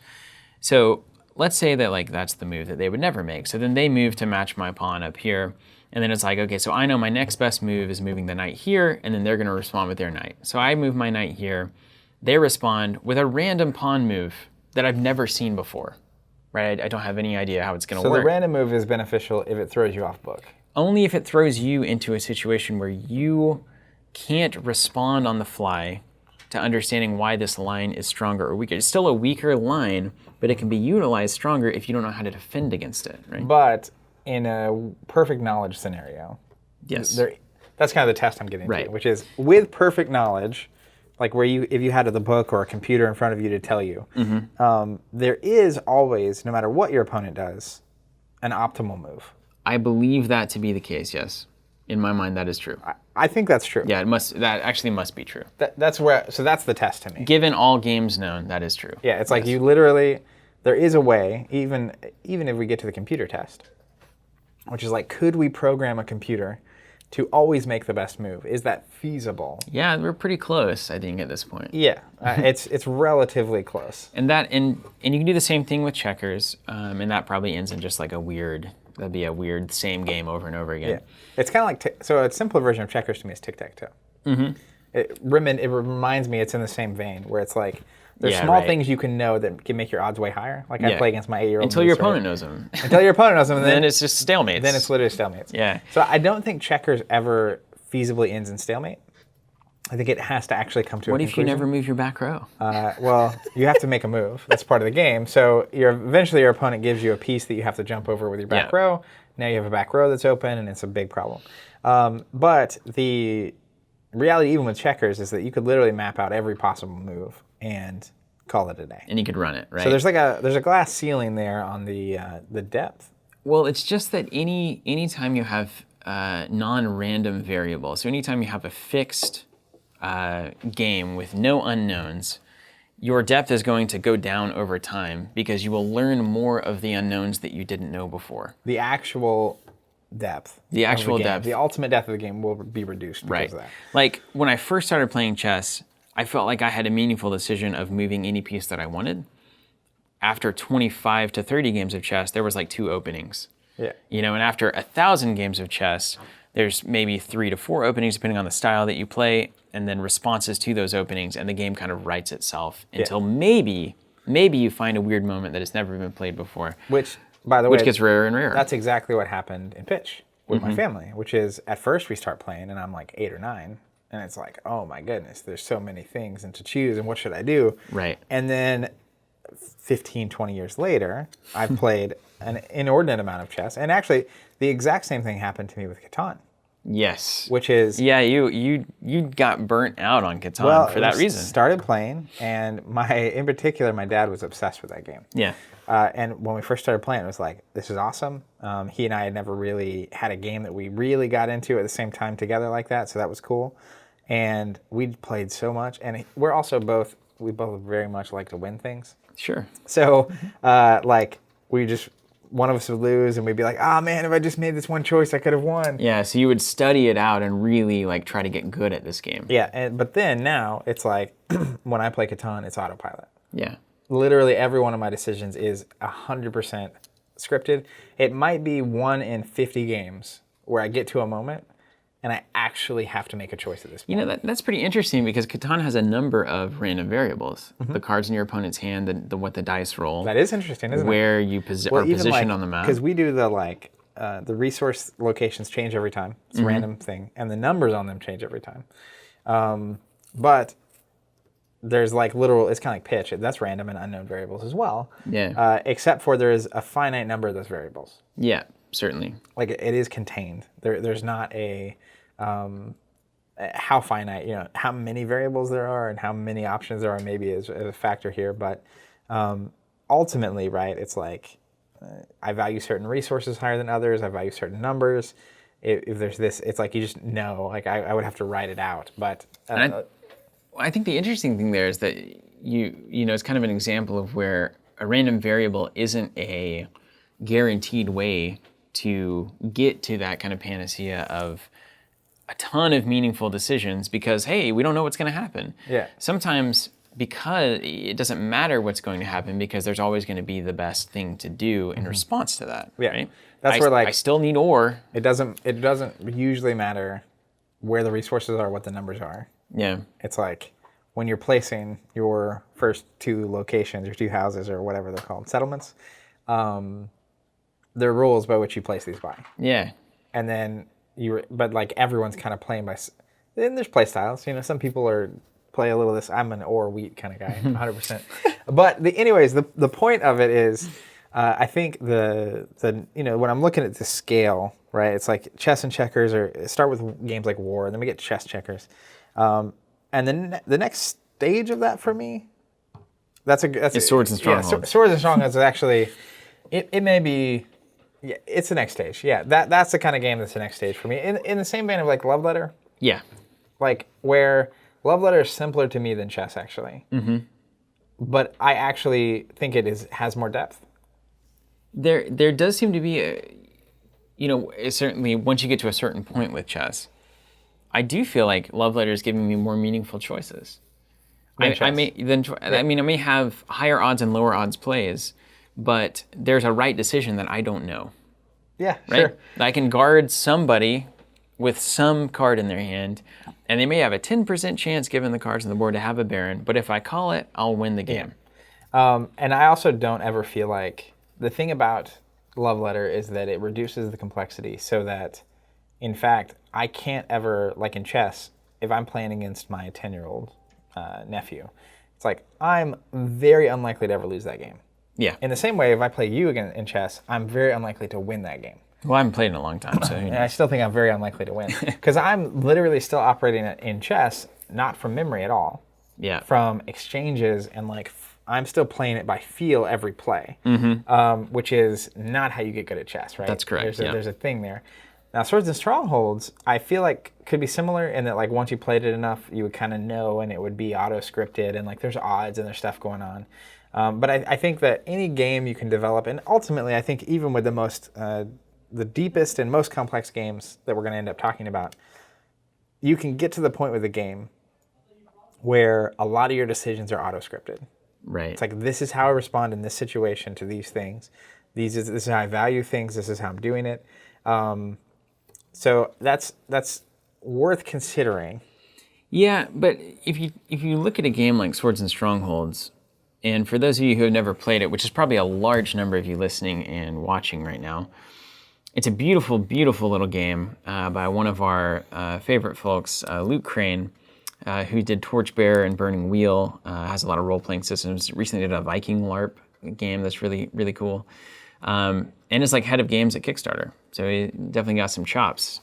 So let's say that like that's the move that they would never make. So then they move to match my pawn up here, and then it's like, okay, so I know my next best move is moving the knight here, and then they're going to respond with their knight. So I move my knight here. They respond with a random pawn move that I've never seen before. Right? I don't have any idea how it's going to work. So the random move is beneficial if it throws you off book. Only if it throws you into a situation where you can't respond on the fly to understanding why this line is stronger or weaker. It's still a weaker line, but it can be utilized stronger if you don't know how to defend against it, right? But in a perfect knowledge scenario, Yes. that's kind of the test I'm getting Right. to, which is with perfect knowledge, like if you had the book or a computer in front of you to tell you, there is always, no matter what your opponent does, an optimal move. I believe that to be the case, yes. In my mind, that is true. I think that's true. Yeah, that actually must be true. That's the test to me. Given all games known, that is true. Yeah, it's like you literally, there is a way, even if we get to the computer test, which is like, could we program a computer to always make the best move? Is that feasible? Yeah, we're pretty close, I think, at this point. Yeah, it's relatively close. And you can do the same thing with checkers, and that probably ends in just like that'd be a weird same game over and over again. Yeah, it's kind of like, so a simpler version of checkers to me is tic-tac-toe. Mm-hmm. It reminds me, it's in the same vein, where it's like, there's small things you can know that can make your odds way higher. Like I play against my 8-year-old. Until your opponent knows them. Until your opponent knows them. And then it's just stalemates. Then it's literally stalemates. Yeah. So I don't think checkers ever feasibly ends in stalemate. I think it has to actually come to a conclusion. What if you never move your back row? Well, you have to make a move. That's part of the game. So eventually your opponent gives you a piece that you have to jump over with your back row. Now you have a back row that's open, and it's a big problem. But the reality, even with checkers, is that you could literally map out every possible move and call it a day. And you could run it, right? So there's a glass ceiling there on the depth. Well, it's just that anytime you have non-random variables, so anytime you have a fixed game with no unknowns, your depth is going to go down over time because you will learn more of the unknowns that you didn't know before. The actual depth. The actual depth. The ultimate depth of the game will be reduced because of that. Like when I first started playing chess, I felt like I had a meaningful decision of moving any piece that I wanted. After 25 to 30 games of chess, there was like 2 openings. Yeah. And after 1,000 games of chess, there's maybe 3 to 4 openings depending on the style that you play, and then responses to those openings, and the game kind of writes itself until maybe you find a weird moment that has never been played before. Which, by the way, gets rarer and rarer. That's exactly what happened in pitch with my family, which is at first we start playing and I'm like 8 or 9, and it's like, oh my goodness, there's so many things and to choose, and what should I do? Right. And then 15, 20 years later, I've played an inordinate amount of chess, and actually the exact same thing happened to me with Catan. Yes. Which is... Yeah, you got burnt out on Catan for that reason. Started playing, and in particular, my dad was obsessed with that game. Yeah. And when we first started playing, it was like, this is awesome. He and I had never really had a game that we really got into at the same time together like that, so that was cool. And we played so much, and we both very much like to win things. Sure. So, one of us would lose, and we'd be like, "Ah, man, if I just made this one choice, I could have won." Yeah, so you would study it out and really like try to get good at this game. Yeah, but then now it's like when I play Catan, it's autopilot. Yeah. Literally every one of my decisions is 100% scripted. It might be 1 in 50 games where I get to a moment and I actually have to make a choice at this point. You know, that's pretty interesting because Catan has a number of random variables. The cards in your opponent's hand, what the dice roll. That is interesting, isn't it? Where you are positioned on the map. Because we do the resource locations change every time. It's a random thing. And the numbers on them change every time. But there's it's kind of like pitch. That's random and unknown variables as well. Yeah. Except for there's a finite number of those variables. Yeah, certainly. Like it is contained. There's not a how finite, how many variables there are and how many options there are maybe is a factor here. But ultimately, right, it's like I value certain resources higher than others. I value certain numbers. If there's this, it's like you just know. Like I would have to write it out. But I think the interesting thing there is that it's kind of an example of where a random variable isn't a guaranteed way to get to that kind of panacea of a ton of meaningful decisions because, hey, we don't know what's going to happen. Yeah. Sometimes because it doesn't matter what's going to happen because there's always going to be the best thing to do in response to that. Yeah. Right? That's where I still need ore. It doesn't usually matter where the resources are, what the numbers are. Yeah. It's like when you're placing your first 2 locations, your 2 houses or whatever they're called, settlements, there are rules by which you place these by. Yeah. And then but like everyone's kind of playing by, then there's play styles. Some people play a little of this. I'm an ore wheat kind of guy, 100%. But anyways, the point of it is, I think when I'm looking at the scale, right? It's like chess and checkers, start with games like War, and then we get chess checkers, and then the next stage of that for me, that's Swords and Strongholds. Yeah, Swords and Strongholds is actually, it may be. Yeah, it's the next stage. Yeah, that's the kind of game that's the next stage for me. In the same vein of like Love Letter. Yeah. Like where Love Letter is simpler to me than chess actually. Mm-hmm. But I actually think has more depth. There does seem to be certainly once you get to a certain point with chess, I do feel like Love Letter is giving me more meaningful choices. I may have higher odds and lower odds plays, but there's a right decision that I don't know. Yeah, right? Sure. I can guard somebody with some card in their hand, and they may have a 10% chance given the cards on the board to have a Baron, but if I call it, I'll win the game. Yeah. And I also don't ever feel like, the thing about Love Letter is that it reduces the complexity so that, in fact, I can't ever, like in chess, if I'm playing against my 10-year-old nephew, it's like I'm very unlikely to ever lose that game. Yeah. In the same way, if I play you again in chess, I'm very unlikely to win that game. Well, I haven't played in a long time, so who knows? And I still think I'm very unlikely to win. Because I'm literally still operating in chess, not from memory at all. Yeah. From exchanges and I'm still playing it by feel every play, which is not how you get good at chess, right? That's correct, There's a thing there. Now, Swords and Strongholds, I feel like could be similar in that once you played it enough, you would kind of know and it would be auto-scripted and there's odds and there's stuff going on. But I think that any game you can develop, and ultimately I think even with the deepest and most complex games that we're going to end up talking about, you can get to the point with a game where a lot of your decisions are auto-scripted. Right. It's like, this is how I respond in this situation to these things. This is how I value things. This is how I'm doing it. So that's worth considering. Yeah, but if you look at a game like Swords and Strongholds, and for those of you who have never played it, which is probably a large number of you listening and watching right now, it's a beautiful, beautiful little game by one of our favorite folks, Luke Crane, who did Torchbearer and Burning Wheel, has a lot of role-playing systems. Recently did a Viking LARP game that's really, really cool. And is like head of games at Kickstarter. So he definitely got some chops.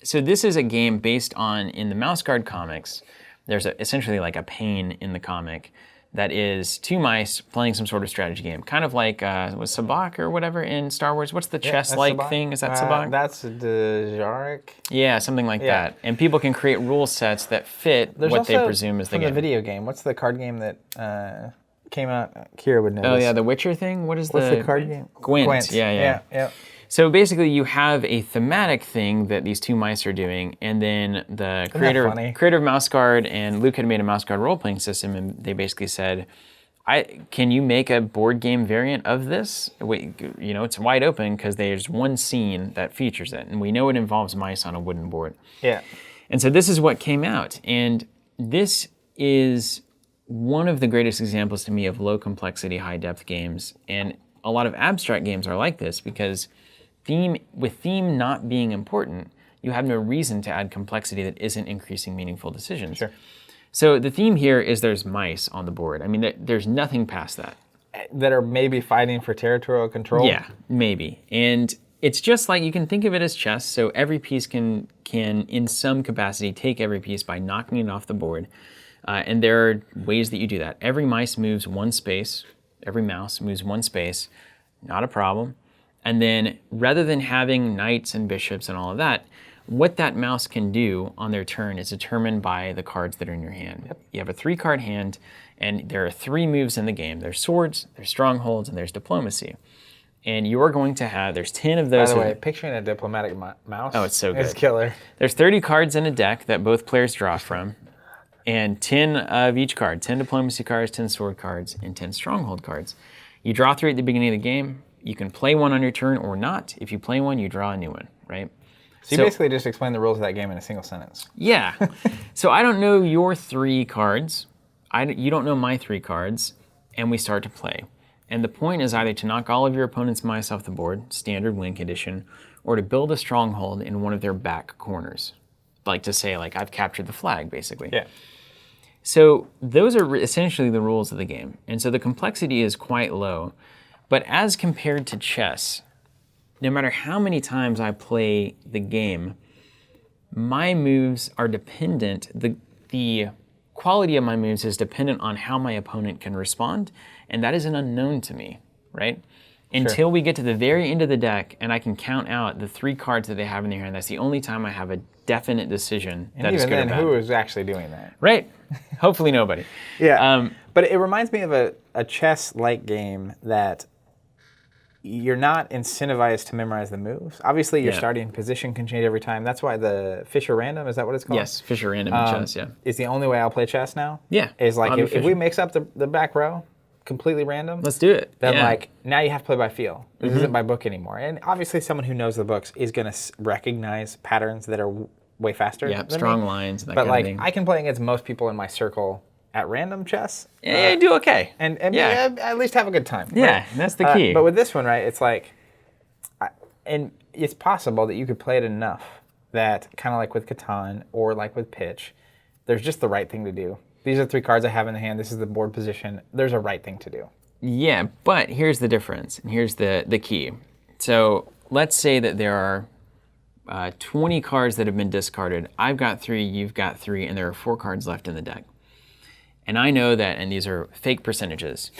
So this is a game based on, in the Mouse Guard comics, there's essentially like a pane in the comic that is two mice playing some sort of strategy game. Kind of like, was Sabacc or whatever in Star Wars? What's the chess-like thing? Is that Sabacc? That's the Jarek. Yeah, something like that. And people can create rule sets that fit what they presume is the game. The video game. What's the card game that came out? Kira would know. Oh yeah, the Witcher thing? What's the card game? Gwent. Yeah. So basically you have a thematic thing that these two mice are doing, and then the creator of Mouse Guard and Luke had made a Mouse Guard role-playing system, and they basically said, can you make a board game variant of this? It's wide open because there's one scene that features it, and we know it involves mice on a wooden board. Yeah. And so this is what came out, and this is one of the greatest examples to me of low complexity, high depth games, and a lot of abstract games are like this because theme not being important, you have no reason to add complexity that isn't increasing meaningful decisions. Sure. So the theme here is there's mice on the board. I mean, there's nothing past that. That are maybe fighting for territorial control? Yeah, maybe. And it's just like, you can think of it as chess, so every piece can in some capacity take every piece by knocking it off the board. And there are ways that you do that. Every mouse moves one space, not a problem. And then rather than having knights and bishops and all of that, what that mouse can do on their turn is determined by the cards that are in your hand. Yep. You have a 3-card hand, and there are 3 moves in the game. There's swords, there's strongholds, and there's diplomacy. And you're going to have, there's 10 of those. By the way, picturing a diplomatic mouse. Oh, it's so good. It's killer. There's 30 cards in a deck that both players draw from, and 10 of each card, 10 diplomacy cards, 10 sword cards, and 10 stronghold cards. You draw 3 at the beginning of the game. You can play one on your turn or not. If you play one, you draw a new one, right? So you basically just explained the rules of that game in a single sentence. Yeah. So I don't know your 3 cards. You don't know my 3 cards, and we start to play. And the point is either to knock all of your opponent's mice off the board, standard win condition, or to build a stronghold in one of their back corners. Like to say, like, I've captured the flag, basically. Yeah. So those are essentially the rules of the game. And so the complexity is quite low. But as compared to chess, no matter how many times I play the game, my moves are dependent, the quality of my moves is dependent on how my opponent can respond, and that is an unknown to me, right? Until we get to the very end of the deck and I can count out the 3 cards that they have in their hand, that's the only time I have a definite decision that is good or bad. And even then, who is actually doing that? Right. Hopefully nobody. Yeah. But it reminds me of a chess-like game that you're not incentivized to memorize the moves. Obviously, your starting position can change every time. That's why the Fisher Random, is that what it's called? Yes, Fisher Random in chess, yeah. Is the only way I'll play chess now. Yeah. Is like, if we mix up the back row, completely random. Let's do it. Then like, now you have to play by feel. This isn't by book anymore. And obviously someone who knows the books is going to recognize patterns that are way faster than strong me. lines and that but kind of thing. I can play against most people in my circle at random chess. Yeah, you do okay. And at least have a good time. Yeah, right? that's the key. But with this one, right, it's like, and it's possible that you could play it enough that, kind of like with Catan or like with Pitch, there's just the right thing to do. These are 3 cards I have in the hand. This is the board position. There's a right thing to do. Yeah, but here's the difference, and here's the key. So let's say that there are 20 cards that have been discarded. I've got 3, you've got 3, and there are 4 cards left in the deck. And I know that, and these are fake percentages,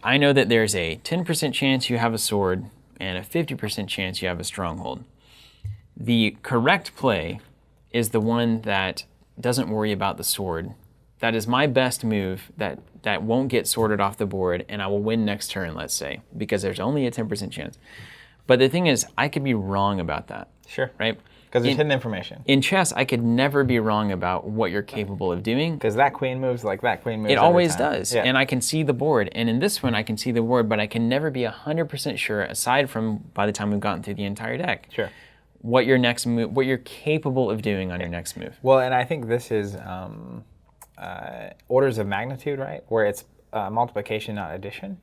I know that there's a 10% chance you have a sword and a 50% chance you have a stronghold. The correct play is the one that doesn't worry about the sword. That is my best move that won't get sorted off the board, and I will win next turn, let's say, because there's only a 10% chance. But the thing is, I could be wrong about that. Sure. Right? Because there's hidden information. In chess, I could never be wrong about what you're capable of doing. Because that queen moves like that queen moves. It always time. does. Yeah. And I can see the board. And in this one, I can see the board, but I can never be 100% sure, aside from by the time we've gotten through the entire deck. Sure. what your next move, what you're capable of doing on your next move. Well, and I think this is orders of magnitude, right? Where it's multiplication, not addition.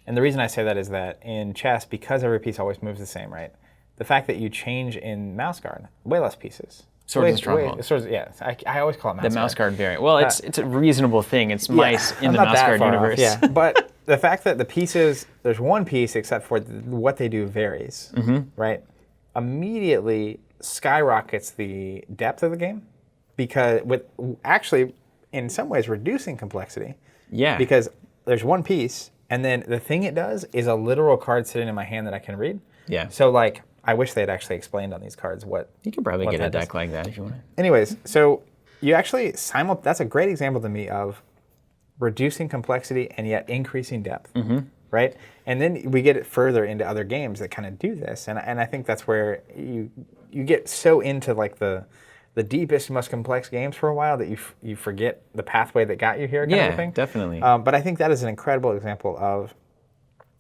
And the reason I say that is that in chess, because every piece always moves the same, right? The fact that you change in mouse guard, way less pieces. Swords and strongholds. Swords, yeah, I always call it mouse guard. The mouse guard variant. Well, it's a reasonable thing. It's mice in the mouse guard universe. Yeah, but the fact that the pieces, there's one piece except for what they do varies, right? Immediately skyrockets the depth of the game because with actually in some ways reducing complexity. Yeah. Because there's one piece and then the thing it does is a literal card sitting in my hand that I can read. Yeah. So like I wish they had actually explained on these cards what you could probably what get a that deck does. like that if you want to. Anyways, so you actually that's a great example to me of reducing complexity and yet increasing depth, right? And then we get it further into other games that kind of do this, and I think that's where you get so into like the deepest, most complex games for a while that you forget the pathway that got you here, kind of thing. Definitely. But I think that is an incredible example of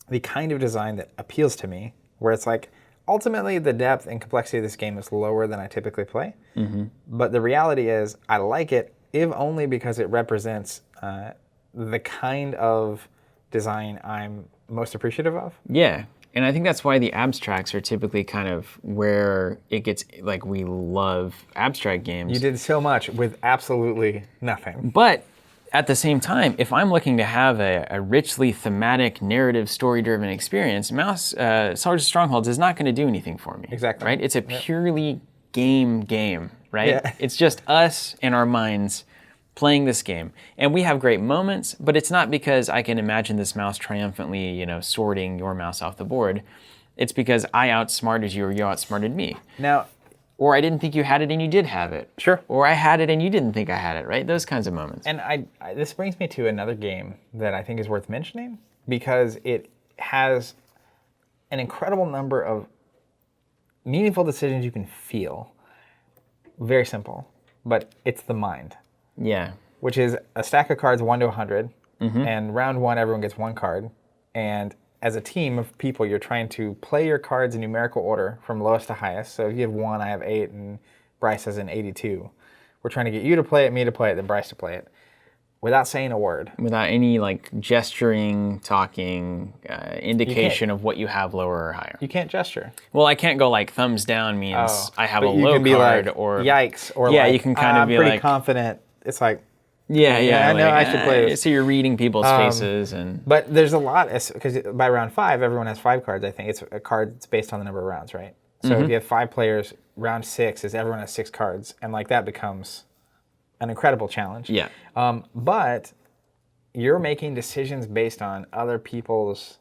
the kind of design that appeals to me, where it's like ultimately the depth and complexity of this game is lower than I typically play, but the reality is I like it if only because it represents the kind of design I'm most appreciative of. Yeah, and I think that's why the abstracts are typically kind of where it gets, like, we love abstract games. You did so much with absolutely nothing. But at the same time, if I'm looking to have a richly thematic, narrative, story-driven experience, Swords and Strongholds is not going to do anything for me. Exactly. Right? It's a purely game, right? Yeah. It's just us in our minds playing this game. And we have great moments, but it's not because I can imagine this mouse triumphantly, sorting your mouse off the board. It's because I outsmarted you or you outsmarted me. Now, or I didn't think you had it and you did have it. Sure. Or I had it and you didn't think I had it, right? Those kinds of moments. and this brings me to another game that I think is worth mentioning because it has an incredible number of meaningful decisions you can feel. Very simple, but it's the mind. Yeah. Which is a stack of cards 1 to 100, and round one everyone gets one card, and as a team of people you're trying to play your cards in numerical order from lowest to highest. So if you have 1, I have 8, and Bryce has an 82. We're trying to get you to play it, me to play it, then Bryce to play it, without saying a word. Without any gesturing, talking, indication of what you have lower or higher. You can't gesture. Well, I can't go thumbs down means I have a But you low can be card like, or yikes, or yeah, you can kind of I'm be pretty like confident. It's like, yeah, I know I should play this. So you're reading people's faces and but there's a lot, because by round 5, everyone has 5 cards. I think it's a card that's based on the number of rounds, right? So if you have 5 players, round 6 is everyone has 6 cards, and that becomes an incredible challenge. Yeah. But you're making decisions based on other people's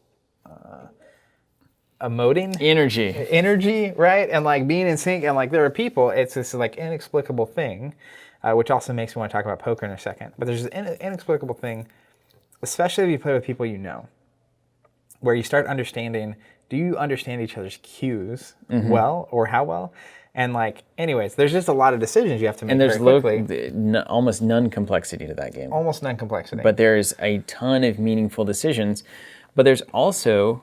emoting energy, right? And being in sync, and there are people, it's this inexplicable thing, which also makes me want to talk about poker in a second. But there's this inexplicable thing, especially if you play with people you know, where you start understanding, do you understand each other's cues well, or how well? And anyways, there's just a lot of decisions you have to make. And there's very quickly. Almost none complexity to that game. Almost none complexity. But there's a ton of meaningful decisions. But there's also,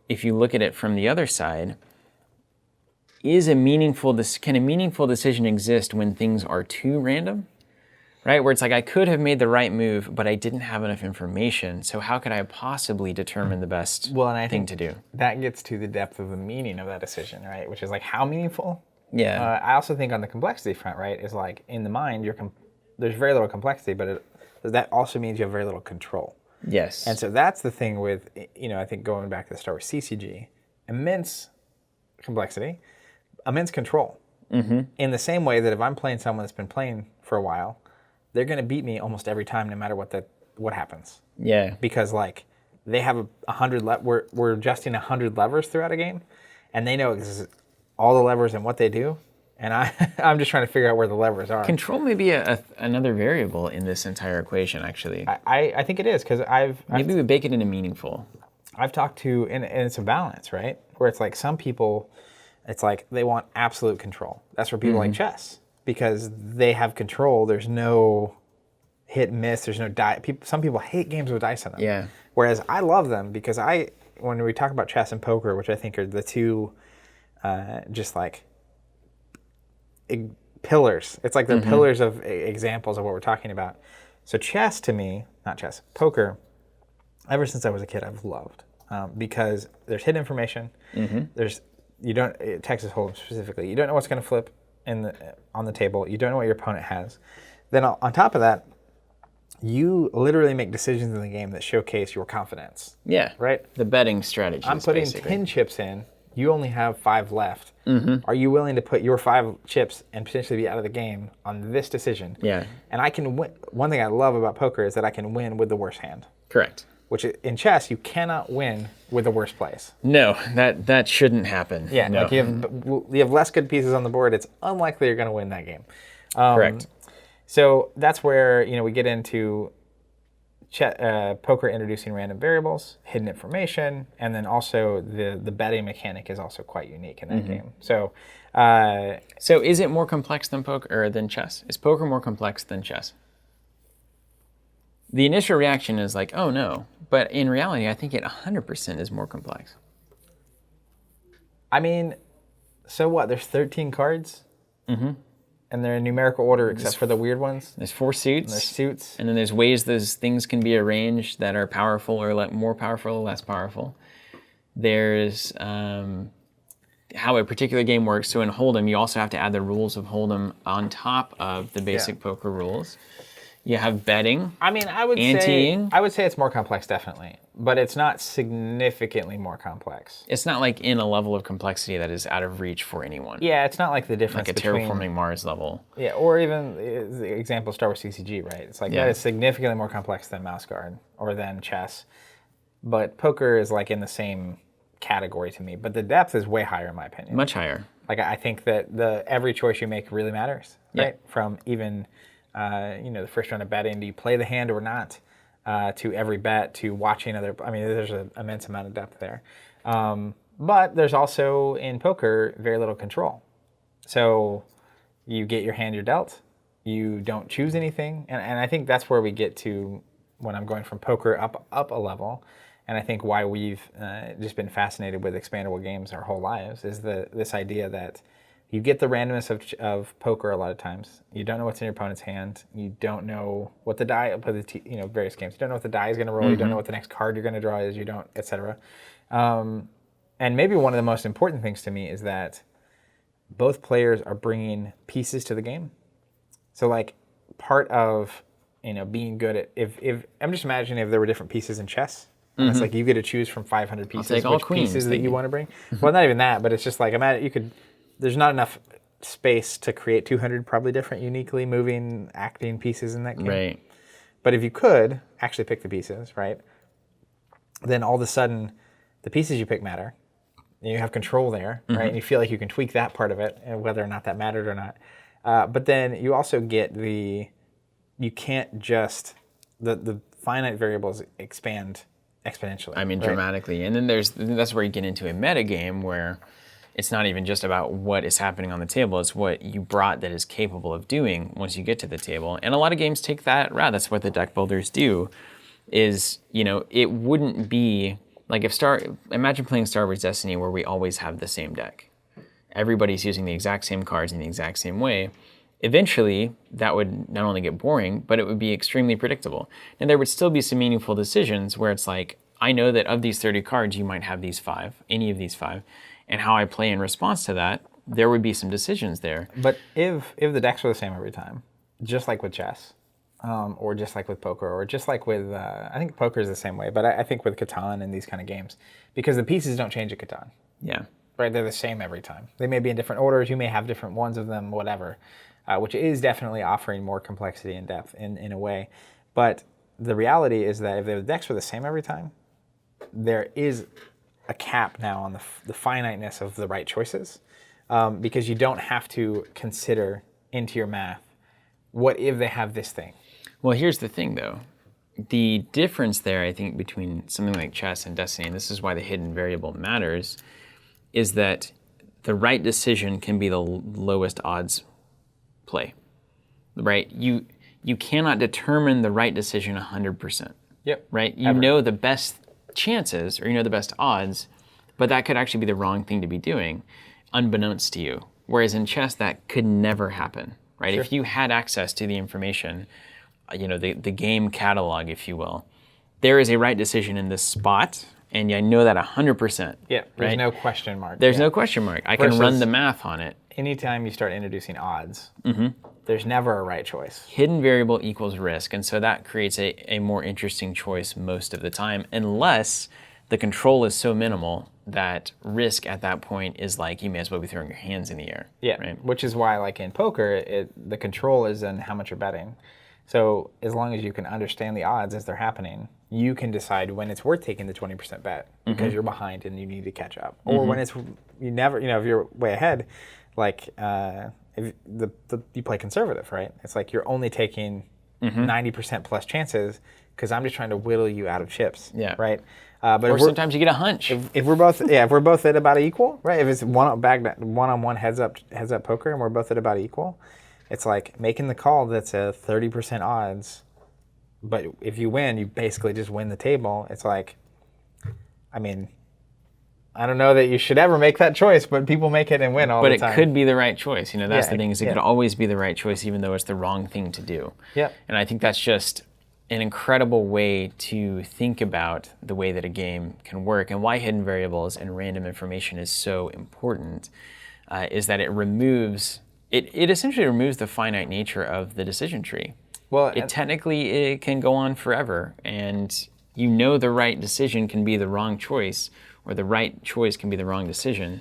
if you look at it from the other side, can a meaningful decision exist when things are too random? Right? Where it's I could have made the right move, but I didn't have enough information. So how could I possibly determine the best thing to do? That gets to the depth of the meaning of that decision, right? Which is how meaningful? Yeah. I also think on the complexity front, right, is in the mind, there's very little complexity, but that also means you have very little control. Yes. And so that's the thing with, I think going back to the start with CCG, immense complexity, immense control. In the same way that if I'm playing someone that's been playing for a while, they're going to beat me almost every time, no matter what happens. Yeah. Because they have 100 we're adjusting 100 levers throughout a game, and they know all the levers and what they do, and I'm just trying to figure out where the levers are. Control may be another variable in this entire equation, actually. I think it is, because maybe we bake it into meaningful. I've talked to, and it's a balance, right? Where it's some people, it's they want absolute control. That's for people like chess, because they have control. There's no hit and miss. There's no die. Some people hate games with dice in them. Yeah. Whereas I love them, because when we talk about chess and poker, which I think are the two pillars. It's like they're pillars of examples of what we're talking about. So chess to me, not chess, poker, ever since I was a kid, I've loved because there's hidden information. There's Texas Hold'em specifically. You don't know what's going to flip on the table. You don't know what your opponent has. Then on top of that, you literally make decisions in the game that showcase your confidence. Yeah. Right? The betting strategy. I'm putting basically 10 chips in. You only have 5 left. Are you willing to put your 5 chips and potentially be out of the game on this decision? Yeah. And I can win. One thing I love about poker is that I can win with the worst hand. Correct. Which in chess, you cannot win with the worst place. No, that shouldn't happen. Yeah, no. like you have less good pieces on the board. It's unlikely you're going to win that game. Correct. So that's where we get into poker introducing random variables, hidden information, and then also the betting mechanic is also quite unique in that game. So, so is it more complex than poker or than chess? Is poker more complex than chess? The initial reaction is like, oh no, but in reality, I think it 100% is more complex. I mean, so what? There's 13 cards, and they're in numerical order except for the weird ones. There's 4 suits. There's suits. And then there's ways those things can be arranged that are powerful or more powerful or less powerful. There's how a particular game works. So in Hold'em, you also have to add the rules of Hold'em on top of the basic poker rules. You have betting. I mean, I would say it's more complex, definitely, but it's not significantly more complex. It's not like in a level of complexity that is out of reach for anyone. Yeah, it's not like the difference like a terraforming Mars level. Yeah, or even the example of Star Wars CCG, right? It's like that is significantly more complex than Mouse Guard or than chess, but poker is like in the same category to me. But the depth is way higher, in my opinion. Much higher. Like I think that every choice you make really matters, right? From even the first round of betting, do you play the hand or not, to every bet, to watching other, I mean, there's an immense amount of depth there. But there's also, in poker, very little control. So you get your hand you're dealt, you don't choose anything, and I think that's where we get to when I'm going from poker up a level, and I think why we've just been fascinated with expandable games our whole lives is this idea that you get the randomness of poker a lot of times. You don't know what's in your opponent's hand. You don't know what the die, various games. You don't know what the die is going to roll. You don't know what the next card you're going to draw is. You don't, etc. And maybe one of the most important things to me is that both players are bringing pieces to the game. So like part of being good at if I'm just imagining if there were different pieces in chess. And it's like you get to choose from 500 pieces which pieces that you want to bring. Well, not even that, but it's just like there's not enough space to create 200 probably different uniquely moving acting pieces in that game. Right. But if you could actually pick the pieces, right, then all of a sudden the pieces you pick matter. And you have control there, right? And you feel like you can tweak that part of it, and whether or not that mattered or not. But then you also get the finite variables expand exponentially. I mean, right? dramatically. And then that's where you get into a metagame where it's not even just about what is happening on the table, it's what you brought that is capable of doing once you get to the table. And a lot of games take that route. That's what the deck builders do, is, it wouldn't be, like imagine playing Star Wars Destiny where we always have the same deck. Everybody's using the exact same cards in the exact same way. Eventually, that would not only get boring, but it would be extremely predictable. And there would still be some meaningful decisions where it's like, I know that of these 30 cards, you might have these 5, any of these 5. And how I play in response to that, there would be some decisions there. But if the decks were the same every time, just like with chess, or just like with poker, or just like with, I think poker is the same way, but I think with Catan and these kind of games, because the pieces don't change at Catan. Yeah. Right, they're the same every time. They may be in different orders, you may have different ones of them, whatever, which is definitely offering more complexity and depth in a way. But the reality is that if the decks were the same every time, there is a cap now on the finiteness of the right choices, because you don't have to consider into your math, what if they have this thing? Well, here's the thing, though. The difference there, I think, between something like chess and Destiny, and this is why the hidden variable matters, is that the right decision can be the lowest odds play, right? You cannot determine the right decision 100%. Yep. Right? You know the best chances, or the best odds, but that could actually be the wrong thing to be doing, unbeknownst to you. Whereas in chess, that could never happen, right? Sure. If you had access to the information, the game catalog, if you will, there is a right decision in this spot, and I know that 100%. Yeah, there's right? no question mark. There's yeah. no question mark. I can run the math on it. Anytime you start introducing odds, there's never a right choice. Hidden variable equals risk, and so that creates a more interesting choice most of the time, unless the control is so minimal that risk at that point is like you may as well be throwing your hands in the air. Yeah, right? which is why, like in poker, the control is in how much you're betting. So as long as you can understand the odds as they're happening, you can decide when it's worth taking the 20% bet because you're behind and you need to catch up, or when it's if you're way ahead, like if you play conservative, right? It's like you're only taking 90% plus chances because I'm just trying to whittle you out of chips, right? But or sometimes you get a hunch. If we're both at about equal, right? If it's one-on-one heads up poker and we're both at about equal, it's like making the call that's a 30% odds, but if you win, you basically just win the table. It's like, I mean, I don't know that you should ever make that choice, but people make it and win all the time. But it could be the right choice. That's the thing, is it could always be the right choice, even though it's the wrong thing to do. Yeah. And I think that's just an incredible way to think about the way that a game can work, and why hidden variables and random information is so important, is that it essentially removes the finite nature of the decision tree. Well, it can go on forever, and the right decision can be the wrong choice, or the right choice can be the wrong decision,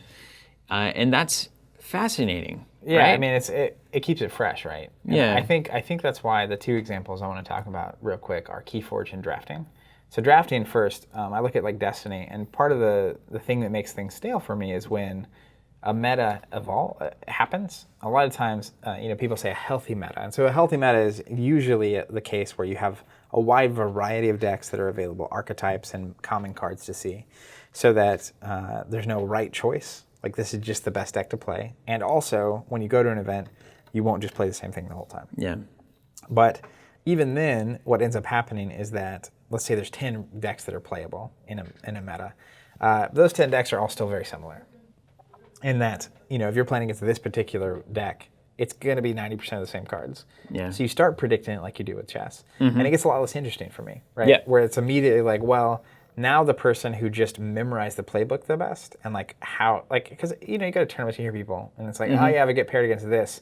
and that's fascinating. Yeah, right? I mean, it keeps it fresh, right? And yeah. I think that's why the two examples I want to talk about real quick are Keyforge and drafting. So drafting first, I look at like Destiny, and part of the thing that makes things stale for me is when a meta happens. A lot of times, people say a healthy meta, and so a healthy meta is usually the case where you have a wide variety of decks that are available, archetypes and common cards to see, so that there's no right choice. Like, this is just the best deck to play. And also, when you go to an event, you won't just play the same thing the whole time. Yeah. But even then, what ends up happening is that, let's say there's 10 decks that are playable in a meta. Those 10 decks are all still very similar. In that, if you're playing against this particular deck, it's going to be 90% of the same cards. Yeah. So you start predicting it like you do with chess. And it gets a lot less interesting for me, right? Yeah. Where it's immediately like, well, now the person who just memorized the playbook the best, and because you go to tournaments, you hear people, and it's like, oh yeah, if I get paired against this,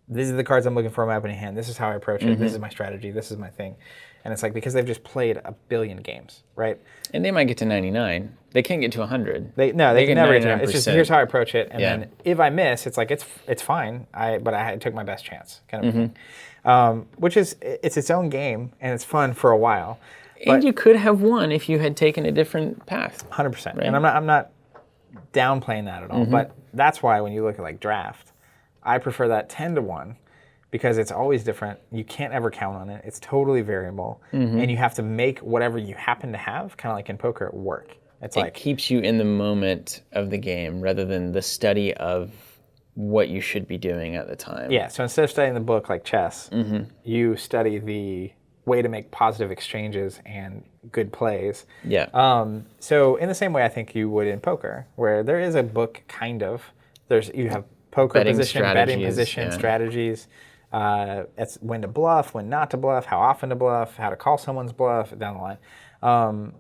these are the cards I'm looking for in my opening hand. This is how I approach it. This is my strategy. This is my thing. And it's like, because they've just played a billion games, right? And they might get to 99. They can't get to 100. They can never get to 100. It's just, here's how I approach it, and then if I miss, it's like, it's fine. But I took my best chance, kind of thing. Which is, it's its own game, and it's fun for a while. And you could have won if you had taken a different path. 100%. Right? And I'm not downplaying that at all. But that's why when you look at like draft, I prefer that 10-1 because it's always different. You can't ever count on it. It's totally variable. And you have to make whatever you happen to have, kind of like in poker, work. It keeps you in the moment of the game rather than the study of what you should be doing at the time. Yeah, so instead of studying the book like chess, you study the way to make positive exchanges and good plays. Yeah. So in the same way I think you would in poker, where there is a book kind of. You have poker betting position, betting position, strategies. It's when to bluff, when not to bluff, how often to bluff, how to call someone's bluff down the line.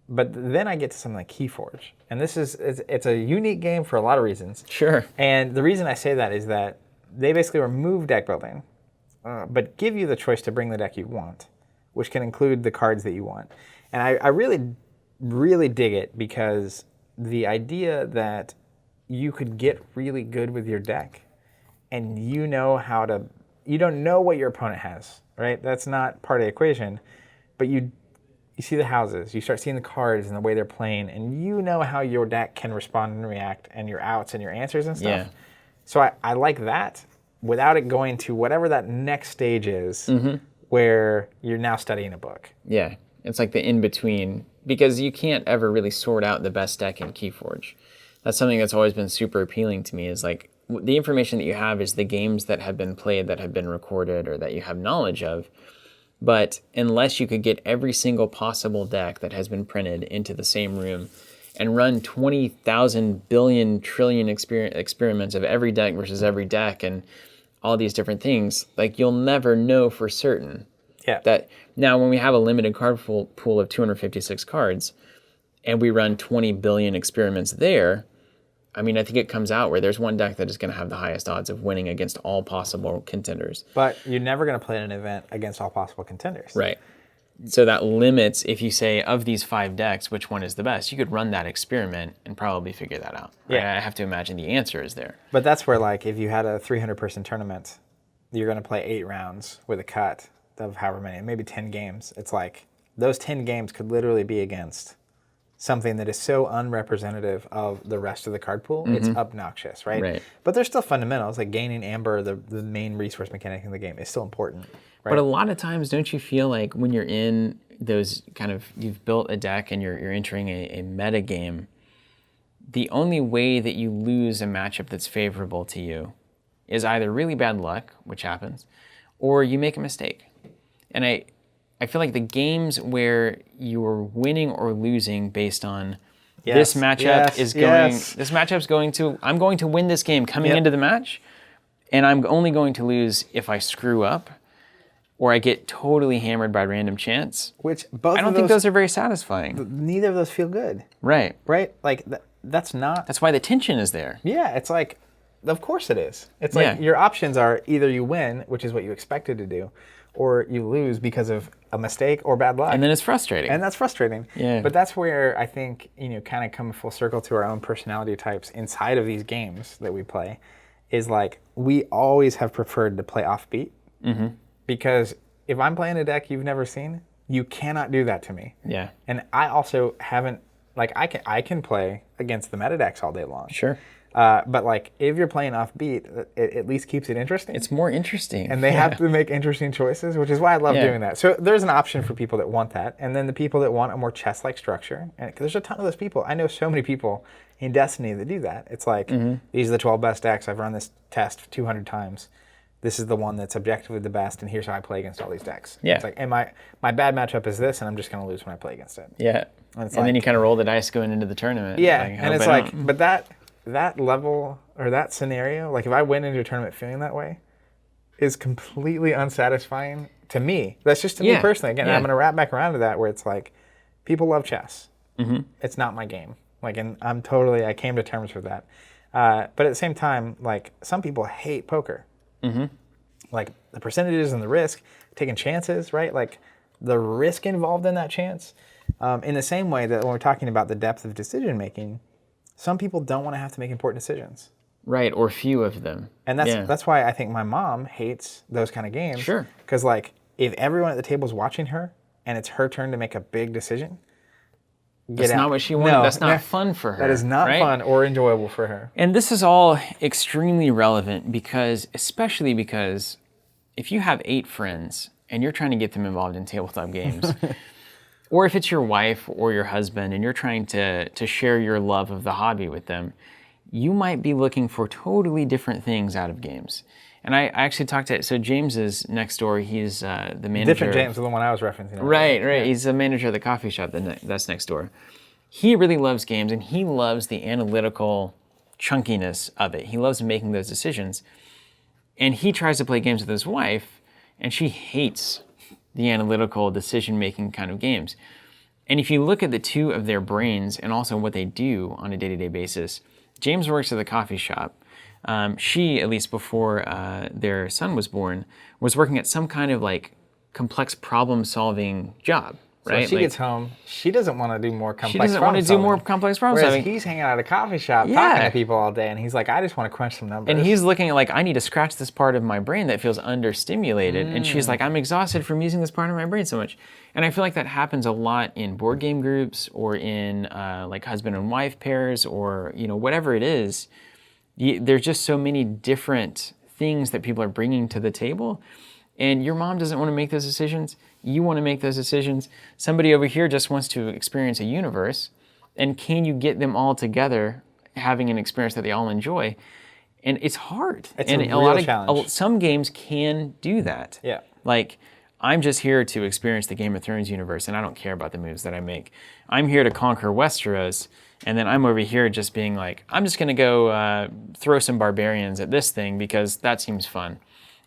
But then I get to something like Keyforge, and it's a unique game for a lot of reasons. Sure. And the reason I say that is that they basically remove deck building, but give you the choice to bring the deck you want, which can include the cards that you want. And I really, really dig it because the idea that you could get really good with your deck and you don't know what your opponent has, right? That's not part of the equation, but you see the houses, you start seeing the cards and the way they're playing, and you know how your deck can respond and react, and your outs and your answers and stuff. Yeah. So I like that without it going to whatever that next stage is where you're now studying a book. Yeah, it's like the in-between, because you can't ever really sort out the best deck in Keyforge. That's something that's always been super appealing to me, is like the information that you have is the games that have been played, that have been recorded, or that you have knowledge of. But unless you could get every single possible deck that has been printed into the same room and run 20,000 billion trillion experiments of every deck versus every deck and all these different things, like you'll never know for certain. Yeah. That now when we have a limited card pool of 256 cards and we run 20 billion experiments there, I mean, I think it comes out where there's one deck that is going to have the highest odds of winning against all possible contenders. But you're never going to play in an event against all possible contenders. Right. So that limits, if you say, of these 5 decks, which one is the best, you could run that experiment and probably figure that out. Right? Yeah. I have to imagine the answer is there. But that's where, like, if you had a 300-person tournament, you're going to play 8 rounds with a cut of however many, maybe 10 games. It's like those 10 games could literally be against something that is so unrepresentative of the rest of the card pool. It's obnoxious, right? Right. But there's still fundamentals, like gaining amber, the main resource mechanic in the game, is still important. Right? But a lot of times, don't you feel like when you're in those kind of, you've built a deck and you're entering a meta game, the only way that you lose a matchup that's favorable to you is either really bad luck, which happens, or you make a mistake. And I feel like the games where you're winning or losing based on this matchup is going, this matchup's going to, I'm going to win this game coming into the match, and I'm only going to lose if I screw up or I get totally hammered by random chance. Which both I don't think those are very satisfying. Neither of those feel good. Right. Right? Like, that's not... That's why the tension is there. Yeah, it's like, of course it is. It's like your options are either you win, which is what you expected to do, or you lose because of a mistake or bad luck. And then it's frustrating. And that's frustrating. Yeah. But that's where I think, kind of come full circle to our own personality types inside of these games that we play, is like, we always have preferred to play offbeat. Mm-hmm. Because if I'm playing a deck you've never seen, you cannot do that to me. Yeah. And I also haven't, like, I can play against the meta decks all day long. Sure. But like, if you're playing offbeat, it at least keeps it interesting. It's more interesting. And they have to make interesting choices, which is why I love doing that. So there's an option for people that want that. And then the people that want a more chess-like structure. And 'cause there's a ton of those people. I know so many people in Destiny that do that. It's like, these are the 12 best decks. I've run this test 200 times. This is the one that's objectively the best, and here's how I play against all these decks. Yeah. It's like, and my bad matchup is this, and I'm just going to lose when I play against it. Yeah. And then you kind of roll the dice going into the tournament. Yeah, like, and it's like, but that level or that scenario, like if I went into a tournament feeling that way, is completely unsatisfying to me. That's just to me personally. Again, I'm going to wrap back around to that where it's like, people love chess. Mm-hmm. It's not my game. Like, and I came to terms with that. But at the same time, like, some people hate poker. Mm-hmm. Like the percentages and the risk, taking chances, right? Like the risk involved in that chance. In the same way that when we're talking about the depth of decision making, some people don't want to have to make important decisions. Right, or few of them. And that's why I think my mom hates those kind of games. Sure. Because like, if everyone at the table is watching her and it's her turn to make a big decision, that's not what she wanted. No, that's not fun for her. That is not fun or enjoyable for her. And this is all extremely relevant especially because if you have 8 friends and you're trying to get them involved in tabletop games, or if it's your wife or your husband and you're trying to share your love of the hobby with them, you might be looking for totally different things out of games. And I actually talked to, so James is next door. He's the manager. Different James than the one I was referencing. Right. Yeah. He's the manager of the coffee shop that's next door. He really loves games, and he loves the analytical chunkiness of it. He loves making those decisions. And he tries to play games with his wife, and she hates the analytical decision-making kind of games. And if you look at the two of their brains and also what they do on a day-to-day basis, James works at the coffee shop. She, at least before their son was born, was working at some kind of like complex problem-solving job. Right? So she gets home, she doesn't want to do more complex problem solving. She doesn't want to do more complex problem solving. Whereas he's hanging out at a coffee shop talking to people all day, and he's like, I just want to crunch some numbers. And he's looking at like, I need to scratch this part of my brain that feels understimulated. And she's like, I'm exhausted from using this part of my brain so much. And I feel like that happens a lot in board game groups or in like husband and wife pairs or whatever it is. There's just so many different things that people are bringing to the table. And your mom doesn't want to make those decisions. You want to make those decisions. Somebody over here just wants to experience a universe. And can you get them all together having an experience that they all enjoy? And it's hard. It's a real challenge. Some games can do that. Yeah. Like, I'm just here to experience the Game of Thrones universe, and I don't care about the moves that I make. I'm here to conquer Westeros, And then I'm over here just being like, I'm just going to go throw some barbarians at this thing because that seems fun.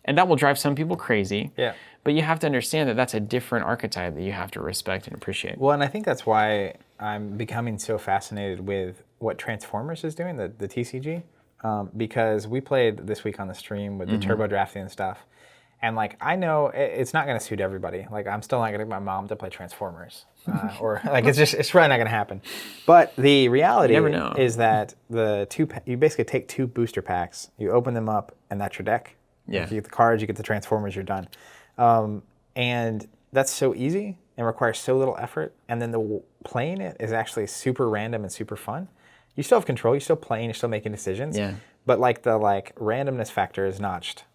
And that will drive some people crazy. Yeah. But you have to understand that that's a different archetype that you have to respect and appreciate. Well, and I think that's why I'm becoming so fascinated with what Transformers is doing, the TCG, because we played this week on the stream with the turbo drafting and stuff. And like, I know it's not going to suit everybody. Like, I'm still not going to get my mom to play Transformers, or like it's probably not going to happen. But the reality is that you basically take 2 booster packs, you open them up, and that's your deck. Yeah. If you get the cards, you get the Transformers, you're done. And that's so easy and requires so little effort. And then playing it is actually super random and super fun. You still have control. You're still playing. You're still making decisions. Yeah. But like the randomness factor is notched.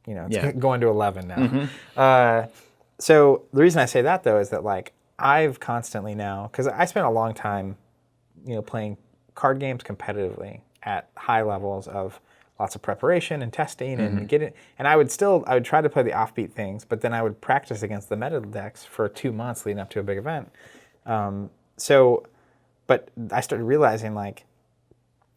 It's going to 11 now. So the reason I say that though is that like I've constantly now, because I spent a long time, playing card games competitively at high levels of lots of preparation and testing and and I would try to play the offbeat things, but then I would practice against the meta decks for 2 months leading up to a big event. But I started realizing like